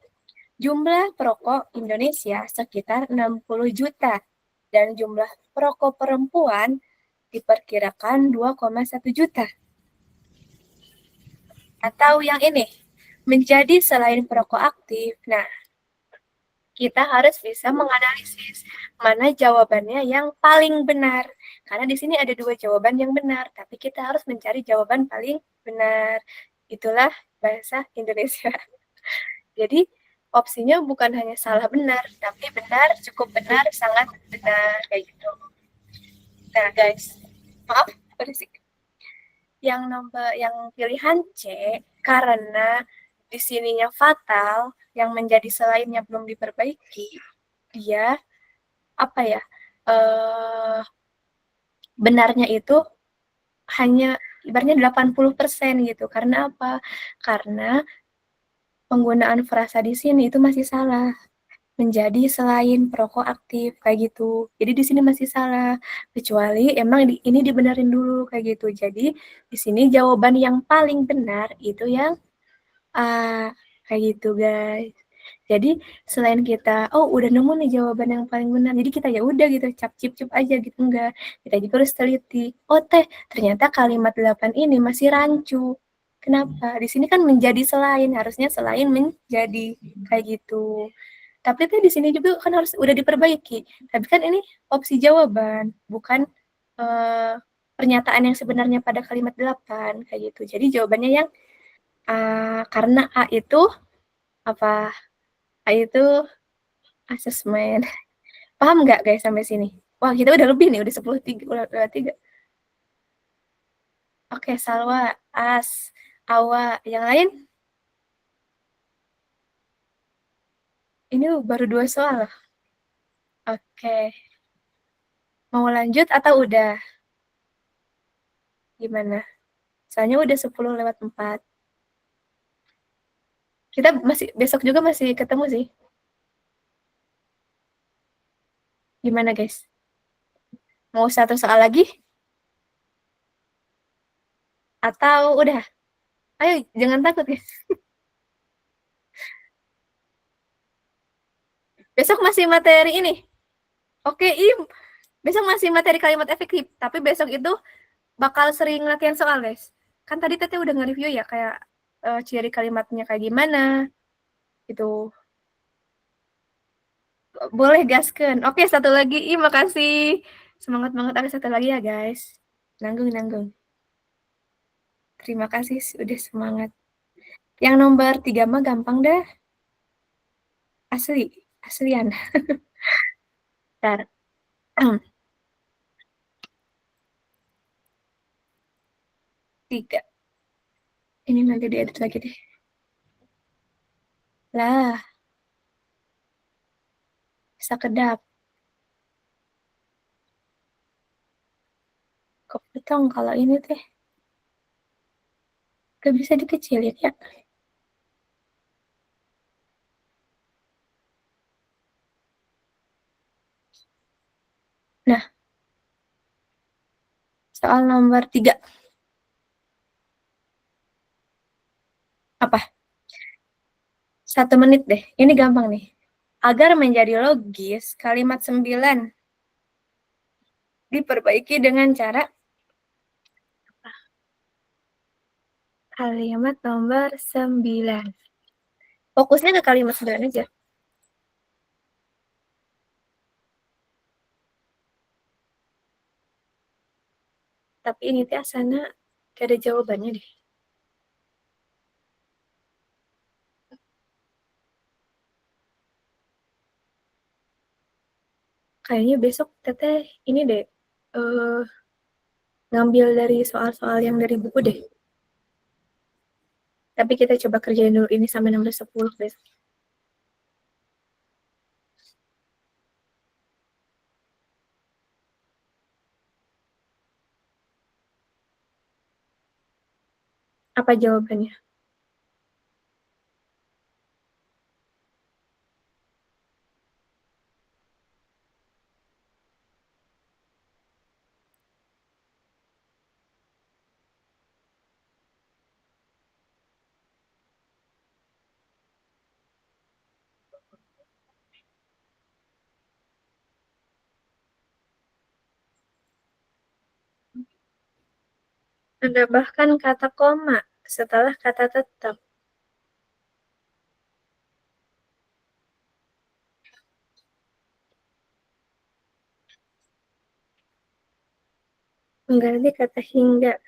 E: Jumlah perokok Indonesia sekitar 60 juta dan jumlah perokok perempuan diperkirakan 2,1 juta. Atau yang ini, menjadi selain perokok aktif. Nah, kita harus bisa menganalisis mana jawabannya yang paling benar. Karena di sini ada 2 jawaban yang benar, tapi kita harus mencari jawaban paling benar. Itulah bahasa Indonesia. Jadi, opsinya bukan hanya salah benar, tapi benar, cukup benar, sangat benar, kayak gitu. Nah, guys, maaf, berisik. Yang pilihan C, karena di sininya fatal, yang menjadi selainnya belum diperbaiki, dia apa ya? Benarnya itu hanya ibaratnya 80% gitu. Karena apa? Karena penggunaan frasa di sini itu masih salah. Menjadi selain perokok aktif kayak gitu. Jadi di sini masih salah. Kecuali emang ini dibenerin dulu kayak gitu. Jadi di sini jawaban yang paling benar itu yang A kayak gitu, guys. Jadi selain kita, oh udah nemu nih jawaban yang paling benar, jadi kita ya udah gitu, cap cip cup aja gitu, enggak. Kita juga harus teliti. Oh ternyata kalimat 8 ini masih rancu. Kenapa? Di sini kan menjadi selain, harusnya selain menjadi kayak gitu. Tapi kan di sini juga kan harus udah diperbaiki. Tapi kan ini opsi jawaban, bukan pernyataan yang sebenarnya pada kalimat 8 kayak gitu. Jadi jawabannya yang karena A itu apa? A itu asesmen. Paham nggak guys sampai sini? Wah, kita udah lebih nih, udah 10 udah 3. Oke, Salwa, As, Awa, yang lain? Ini baru 2 soal. Oke. Mau lanjut atau udah? Gimana? Soalnya udah 10:04. Kita besok juga masih ketemu sih. Gimana guys? Mau 1 soal lagi? Atau udah? Ayo, jangan takut guys. Besok masih materi ini. Oke, besok masih materi kalimat efektif, tapi besok itu bakal sering latihan soal, guys. Kan tadi Teteh udah nge-review ya, kayak ciri kalimatnya kayak gimana, gitu. Boleh gaskeun. Oke, 1 lagi. Makasih. Semangat banget, ada 1 lagi ya, guys. Nanggung. Terima kasih udah semangat. Yang nomor 3 mah gampang dah. Aslian. Bentar. 3. Ini nanti diedit lagi deh. Lah, sakedap. Kok potong kalau ini teh? Gak bisa dikecilin ya? Nah, soal nomor 3. Apa? 1 menit deh. Ini gampang nih. Agar menjadi logis, kalimat 9 diperbaiki dengan cara kalimat nomor 9. Fokusnya ke kalimat 9 aja. Tapi ini teh asana gak ada jawabannya deh. Kayaknya besok teteh ini deh ngambil dari soal-soal yang dari buku deh. Tapi kita coba kerjain dulu ini sampai 16:10 besok. Apa jawabannya? Menambahkan kata koma setelah kata tetap. Mengganti kata hingga.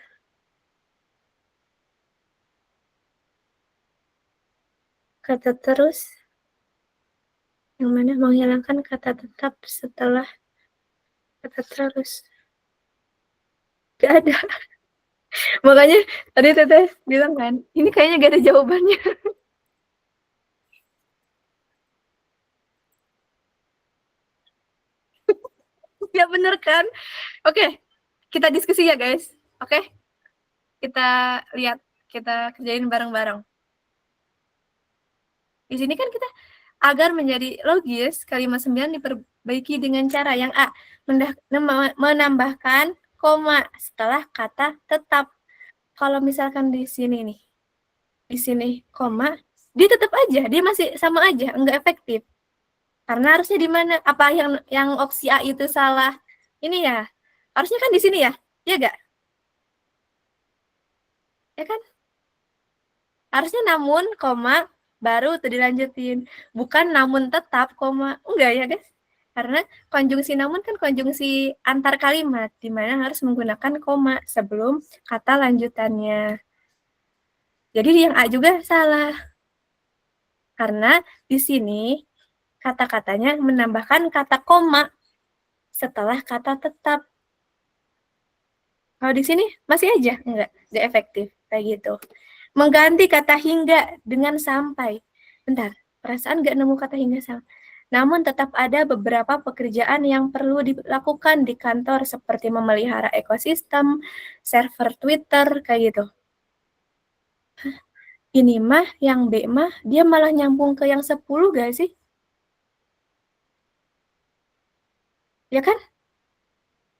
E: Kata terus. Yang mana menghilangkan kata tetap setelah kata terus. Gak ada. Makanya tadi teteh bilang kan, ini kayaknya gak ada jawabannya. Ya bener kan? Oke, kita diskusi ya guys. Oke, kita lihat, kita kerjain bareng-bareng. Di sini kan kita agar menjadi logis, kalimat 9 diperbaiki dengan cara yang A, menambahkan koma setelah kata tetap. Kalau misalkan di sini nih, di sini koma, dia tetap aja, dia masih sama aja, enggak efektif. Karena harusnya di mana? Apa yang opsi A itu salah? Ini ya, harusnya kan di sini ya, ya enggak? Ya kan? Harusnya namun, koma, baru tuh dilanjutin. Bukan namun tetap, koma. Enggak ya guys? Karena konjungsi namun kan konjungsi antar kalimat, di mana harus menggunakan koma sebelum kata lanjutannya. Jadi yang A juga salah. Karena di sini kata-katanya menambahkan kata koma setelah kata tetap. Kalau di sini masih aja enggak efektif kayak gitu. Mengganti kata hingga dengan sampai. Bentar, perasaan enggak nemu kata hingga sampai. Namun tetap ada beberapa pekerjaan yang perlu dilakukan di kantor seperti memelihara ekosistem, server Twitter kayak gitu. Ini mah yang B mah dia malah nyambung ke yang 10 gak sih? Ya kan?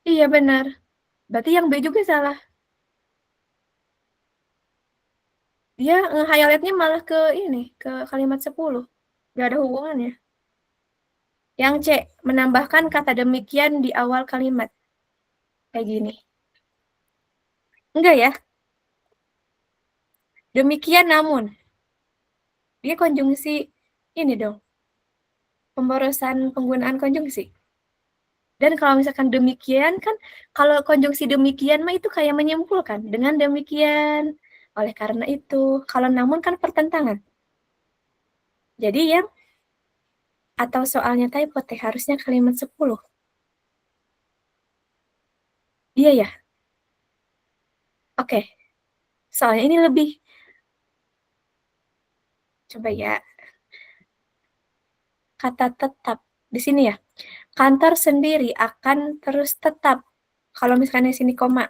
E: Iya benar. Berarti yang B juga salah. Dia nge-highlightnya malah ke ini, ke kalimat 10. Gak ada hubungannya. Yang C, menambahkan kata demikian di awal kalimat. Kayak gini. Enggak ya? Demikian namun. Dia konjungsi ini dong. Pemborosan penggunaan konjungsi. Dan kalau misalkan demikian kan, kalau konjungsi demikian mah itu kayak menyimpulkan. Dengan demikian, oleh karena itu, kalau namun kan pertentangan. Jadi yang atau soalnya typo teh harusnya kalimat 10. Iya ya? Oke. Soalnya ini lebih Coba ya. Kata tetap. Di sini ya. Kantor sendiri akan terus tetap. Kalau misalnya di sini koma.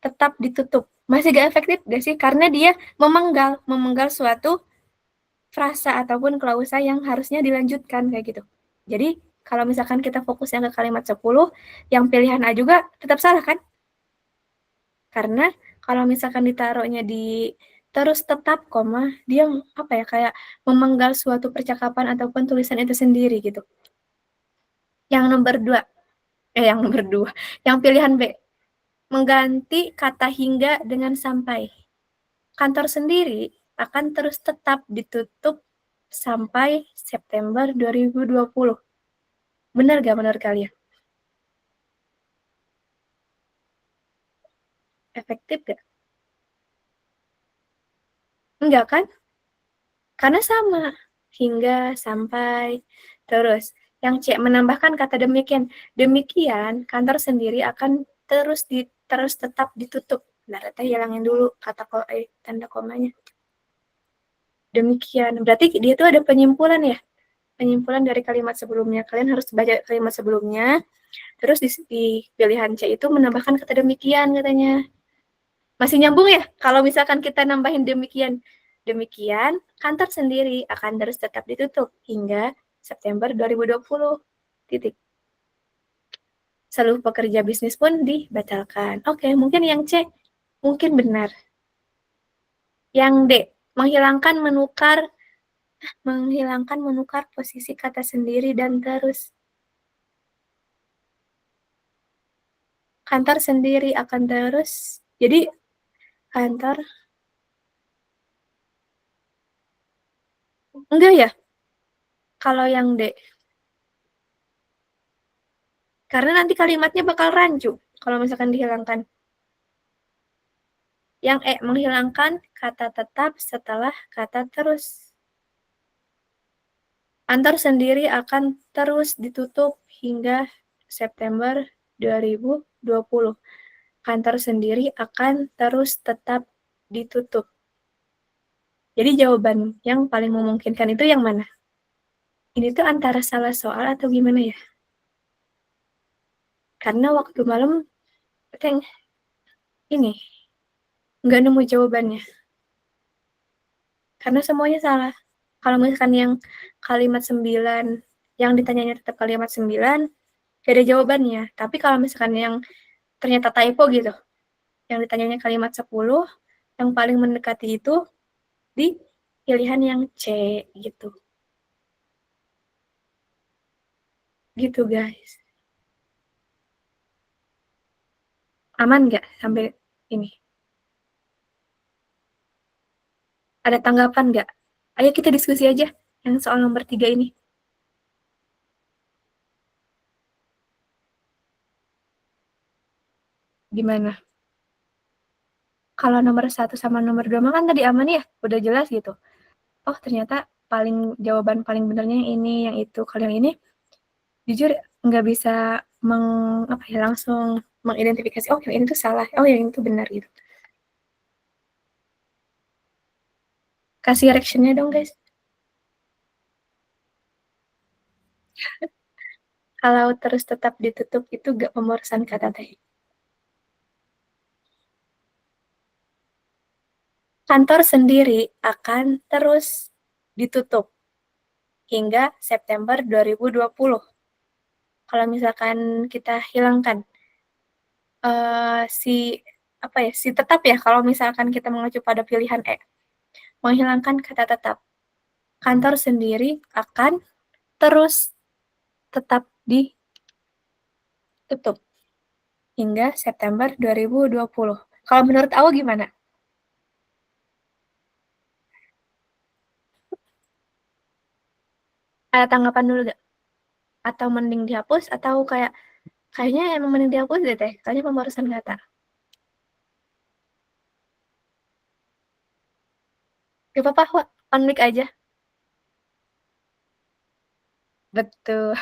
E: Tetap ditutup. Masih gak efektif gak sih? Karena dia memenggal suatu frasa ataupun klausa yang harusnya dilanjutkan kayak gitu. Jadi kalau misalkan kita fokusnya ke kalimat 10, yang pilihan A juga tetap salah kan? Karena kalau misalkan ditaruhnya di terus tetap koma, dia apa ya, kayak memenggal suatu percakapan ataupun tulisan itu sendiri gitu. Yang nomor 2, yang pilihan B, mengganti kata hingga dengan sampai. Kantor sendiri akan terus tetap ditutup sampai September 2020. Benar gak menurut kalian? Efektif gak? Enggak kan? Karena sama. Hingga, sampai, terus. Yang C, menambahkan kata demikian. Demikian, kantor sendiri akan terus tetap ditutup. Nah, kita hilangin dulu kata tanda komanya. Demikian. Berarti dia tuh ada penyimpulan ya? Penyimpulan dari kalimat sebelumnya. Kalian harus baca kalimat sebelumnya. Terus di pilihan C itu menambahkan kata demikian katanya. Masih nyambung ya? Kalau misalkan kita nambahin demikian. Demikian, kantor sendiri akan terus tetap ditutup hingga September 2020. Titik. Seluruh pekerja bisnis pun dibatalkan. Oke, mungkin yang C mungkin benar. Yang D, menghilangkan menukar posisi kata sendiri dan terus. Kantor sendiri akan terus. Jadi kantor enggak ya? Kalau yang D. Karena nanti kalimatnya bakal rancu kalau misalkan dihilangkan. Yang E, menghilangkan kata tetap setelah kata terus. Kantor sendiri akan terus ditutup hingga September 2020. Kantor sendiri akan terus tetap ditutup. Jadi jawaban yang paling memungkinkan itu yang mana? Ini tuh antara salah soal atau gimana ya? Karena waktu malam ini nggak nemu jawabannya. Karena semuanya salah. Kalau misalkan yang kalimat 9, yang ditanyanya tetap kalimat 9, gak ada jawabannya. Tapi kalau misalkan yang ternyata typo gitu, yang ditanyanya kalimat 10, yang paling mendekati itu di pilihan yang C gitu. Gitu guys. Aman nggak sampai ini? Ada tanggapan nggak? Ayo kita diskusi aja yang soal nomor 3 ini. Gimana? Kalau nomor 1 sama nomor 2 mah kan tadi aman ya, udah jelas gitu. Oh ternyata jawaban paling benernya yang ini, yang itu. Kalau yang ini jujur nggak bisa langsung mengidentifikasi, oh yang ini tuh salah, oh yang ini tuh benar gitu. Kasih reaction-nya dong guys. Kalau terus tetap ditutup itu gak pemborosan kata teh. Kantor sendiri akan terus ditutup hingga September 2020. Kalau misalkan kita hilangkan si tetap ya, kalau misalkan kita mengacu pada pilihan E, menghilangkan kata tetap. Kantor sendiri akan terus tetap ditutup hingga September 2020. Kalau menurut Awa gimana? Ada tanggapan dulu gak? Atau mending dihapus, atau kayaknya emang mending dihapus deh teh, kayaknya pemborosan kata. Gak apa-apa, Wak. On mic aja. Betul.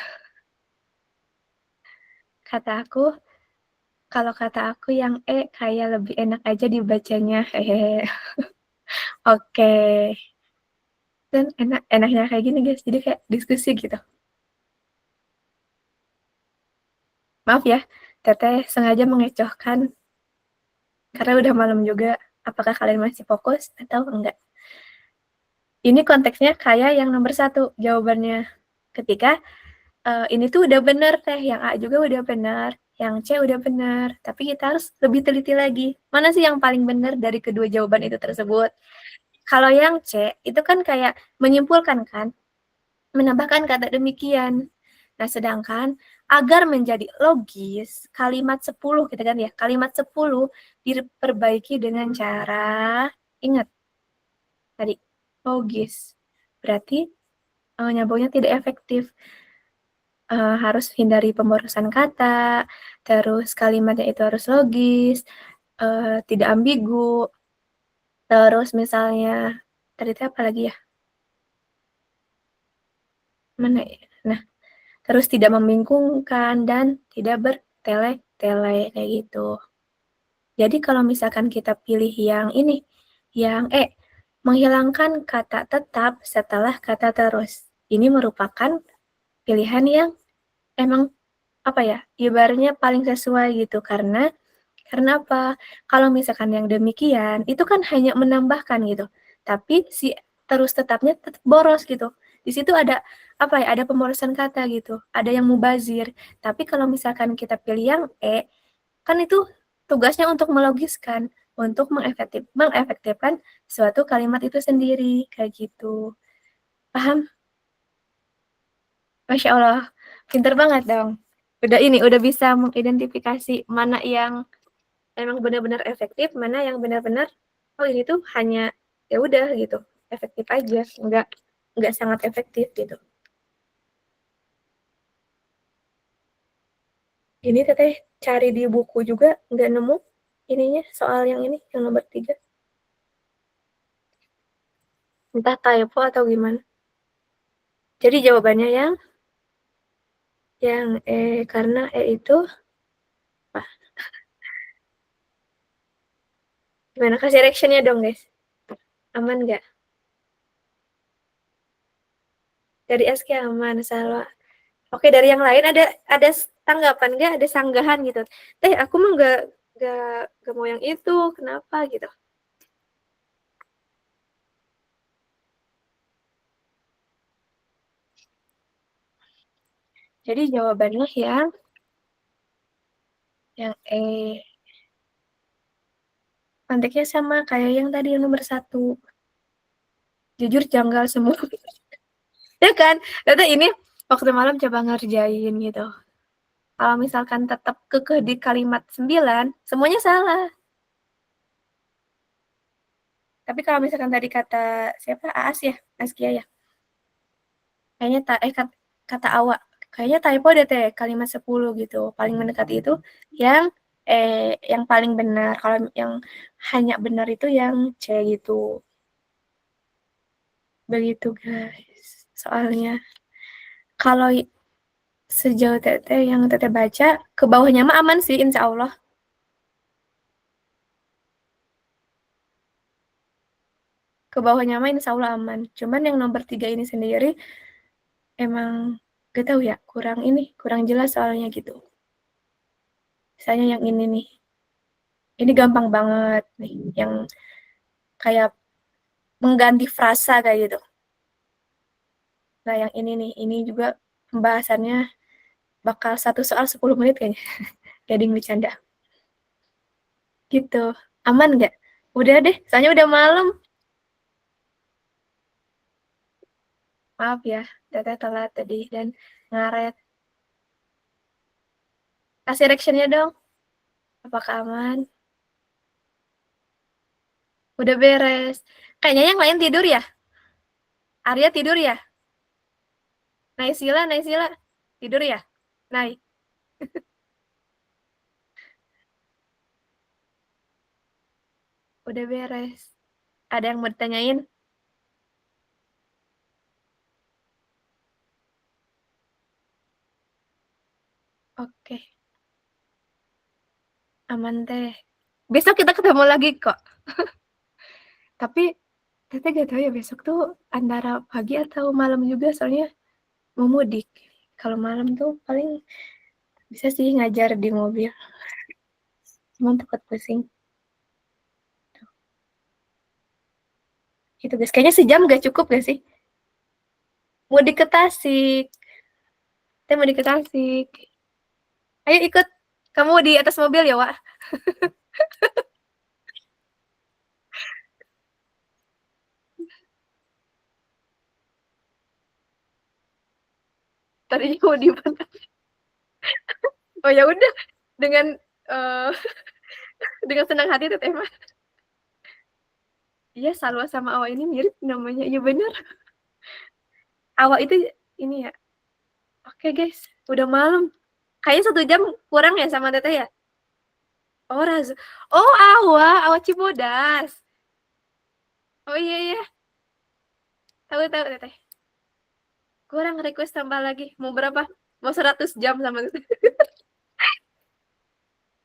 E: Kalau kata aku yang E kayak lebih enak aja dibacanya. Hehehe. Oke. Dan enaknya kayak gini guys, jadi kayak diskusi gitu. Maaf ya, Teteh sengaja mengecohkan karena udah malam juga. Apakah kalian masih fokus atau enggak? Ini konteksnya kayak yang nomor 1 jawabannya. Ketika ini tuh udah bener Teh, yang A juga udah bener, yang C udah bener, tapi kita harus lebih teliti lagi. Mana sih yang paling bener dari kedua jawaban itu tersebut? Kalau yang C, itu kan kayak menyimpulkan kan, menambahkan kata demikian. Nah, sedangkan agar menjadi logis, kalimat 10 gitu kan ya, kalimat 10 diperbaiki dengan cara, ingat tadi, logis. Berarti nyambungnya tidak efektif. Harus hindari pemborosan kata, terus kalimatnya itu harus logis, tidak ambigu, terus misalnya tadi itu apa lagi ya? Mana ya? Nah, terus tidak membingungkan dan tidak bertele-tele kayak gitu. Jadi kalau misalkan kita pilih yang ini, yang E, menghilangkan kata tetap setelah kata terus. Ini merupakan pilihan yang emang apa ya? Ibaratnya paling sesuai gitu karena apa? Kalau misalkan yang demikian, itu kan hanya menambahkan gitu. Tapi si terus tetapnya tetap boros gitu. Di situ ada apa ya? Ada pemborosan kata gitu. Ada yang mubazir. Tapi kalau misalkan kita pilih yang E, kan itu tugasnya untuk melogiskan, untuk mengefektifkan suatu kalimat itu sendiri kayak gitu. Paham? Masya Allah, pinter banget dong. Udah bisa mengidentifikasi mana yang emang benar-benar efektif, mana yang benar-benar oh ini tuh hanya ya udah gitu, efektif aja, nggak sangat efektif gitu. Ini teteh cari di buku juga nggak nemu ininya soal yang ini yang nomor 3. Entah typo atau gimana. Jadi jawabannya yang karena itu apa? Gimana kasih reactionnya dong guys? Aman nggak? Dari SK aman, salah. Oke, dari yang lain ada tanggapan nggak? Ada sanggahan gitu. Aku mah nggak mau yang itu. Kenapa gitu? Jadi jawabannya yang konteksnya sama kayak yang tadi yang nomor 1. Jujur janggal semua. Ya kan? Ternyata ini waktu malam coba ngerjain gitu. Kalau misalkan tetap kekeh di kalimat 9, semuanya salah. Tapi kalau misalkan tadi kata siapa? Aas ya? Askia ya? Kayaknya kata awak. Kayaknya typo deh teh kalimat 10 gitu. Paling mendekati itu yang yang paling benar. Kalau yang hanya benar itu yang C gitu. Begitu guys. Soalnya kalau sejauh teteh yang teteh baca ke bawahnya mah aman sih insya Allah. Ke bawahnya mah insya Allah aman. Cuman yang nomor 3 ini sendiri emang gak tahu ya kurang jelas soalnya gitu. Misalnya yang ini nih. Ini gampang banget nih yang kayak mengganti frasa kayak gitu. Nah, yang ini nih, ini juga pembahasannya bakal 1 soal 10 menit kayaknya. Gading bercanda. Gitu. Aman nggak? Udah deh, soalnya udah malam. Maaf ya, teteh telat tadi dan ngaret. Kasih reactionnya dong. Apakah aman? Udah beres. Kayaknya yang lain tidur ya? Arya tidur ya? Naisila. Tidur ya? Nai. Udah beres. Ada yang mau ditanyain? Oke, aman teh. Besok kita ketemu lagi kok. Tapi Teteh gak tahu ya besok tuh antara pagi atau malam juga soalnya mau mudik. Kalau malam tuh paling bisa sih ngajar di mobil. Cuman takut pusing. Gitu guys. Kayaknya sejam gak cukup gak sih? Mudik ke Tasik. Teh mudik ke Tasik. Ayo ikut. Kamu di atas mobil ya, Wak? Tadinya mau di mana? Oh ya udah. Dengan eh, dengan senang hati teteh mah. Iya, Salwa sama Awa ini mirip namanya. Iya bener. Awa itu ini ya. Oke guys, udah malam. Kayaknya 1 jam kurang ya sama teteh ya? Oh, Razu. Oh, Awa Cibodas. Oh iya iya, tahu tahu teteh. Kurang request tambah lagi. Mau berapa? Mau 100 jam sama teteh.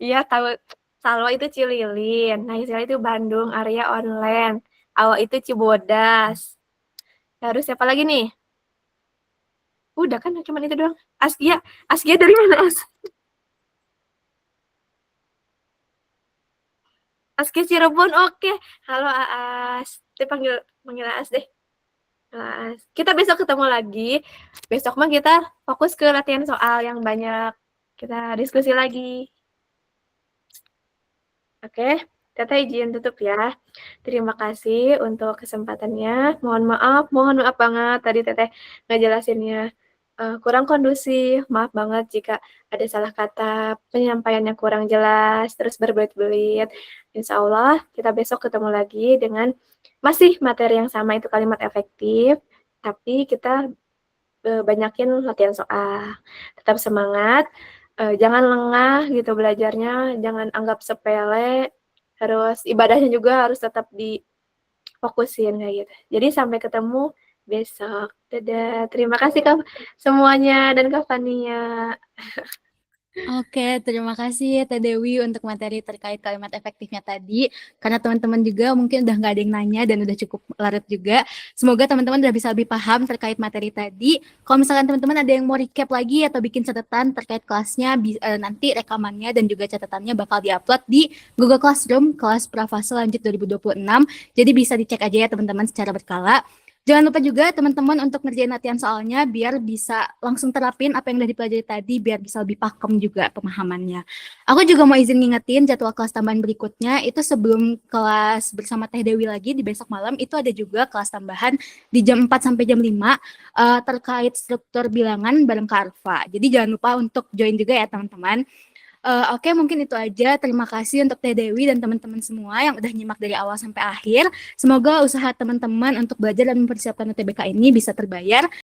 E: Iya, tahu. Salwa itu Cililin. Naisela itu Bandung, area online. Awa itu Cibodas. Terus siapa lagi nih? Udah kan cuma itu doang. Askia. Askia dari mana, As? Askia Cirebon, oke. Halo Aas. Kita panggil panggil Aas deh. Aas. Kita besok ketemu lagi. Besok mah kita fokus ke latihan soal yang banyak. Kita diskusi lagi. Oke, Teteh izin tutup ya. Terima kasih untuk kesempatannya. Mohon maaf banget tadi Teteh ngejelasinnya kurang kondusif. Maaf banget jika ada salah kata, penyampaiannya kurang jelas, terus berbelit-belit. Insya Allah kita besok ketemu lagi dengan masih materi yang sama, itu kalimat efektif, tapi kita banyakin latihan soal. Tetap semangat, jangan lengah gitu belajarnya, jangan anggap sepele, terus ibadahnya juga harus tetap difokusin kayak gitu. Jadi sampai ketemu besok. Dadah. Terima kasih Kak semuanya dan Kak Fania.
A: Oke, terima kasih Teh Dewi untuk materi terkait kalimat efektifnya tadi. Karena teman-teman juga mungkin udah nggak ada yang nanya dan udah cukup larut juga. Semoga teman-teman udah bisa lebih paham terkait materi tadi. Kalau misalkan teman-teman ada yang mau recap lagi atau bikin catatan terkait kelasnya, nanti rekamannya dan juga catatannya bakal diupload di Google Classroom kelas Pravasa Lanjut 2026. Jadi bisa dicek aja ya teman-teman secara berkala. Jangan lupa juga teman-teman untuk ngerjain latihan soalnya biar bisa langsung terapin apa yang udah dipelajari tadi biar bisa lebih pakem juga pemahamannya. Aku juga mau izin ngingetin jadwal kelas tambahan berikutnya itu sebelum kelas bersama Teh Dewi lagi di besok malam itu ada juga kelas tambahan di jam 4 sampai jam 5 terkait struktur bilangan bareng Kak Arfa. Jadi jangan lupa untuk join juga ya teman-teman. Oke, mungkin itu aja. Terima kasih untuk Teh Dewi dan teman-teman semua yang udah nyimak dari awal sampai akhir. Semoga usaha teman-teman untuk belajar dan mempersiapkan UTBK ini bisa terbayar.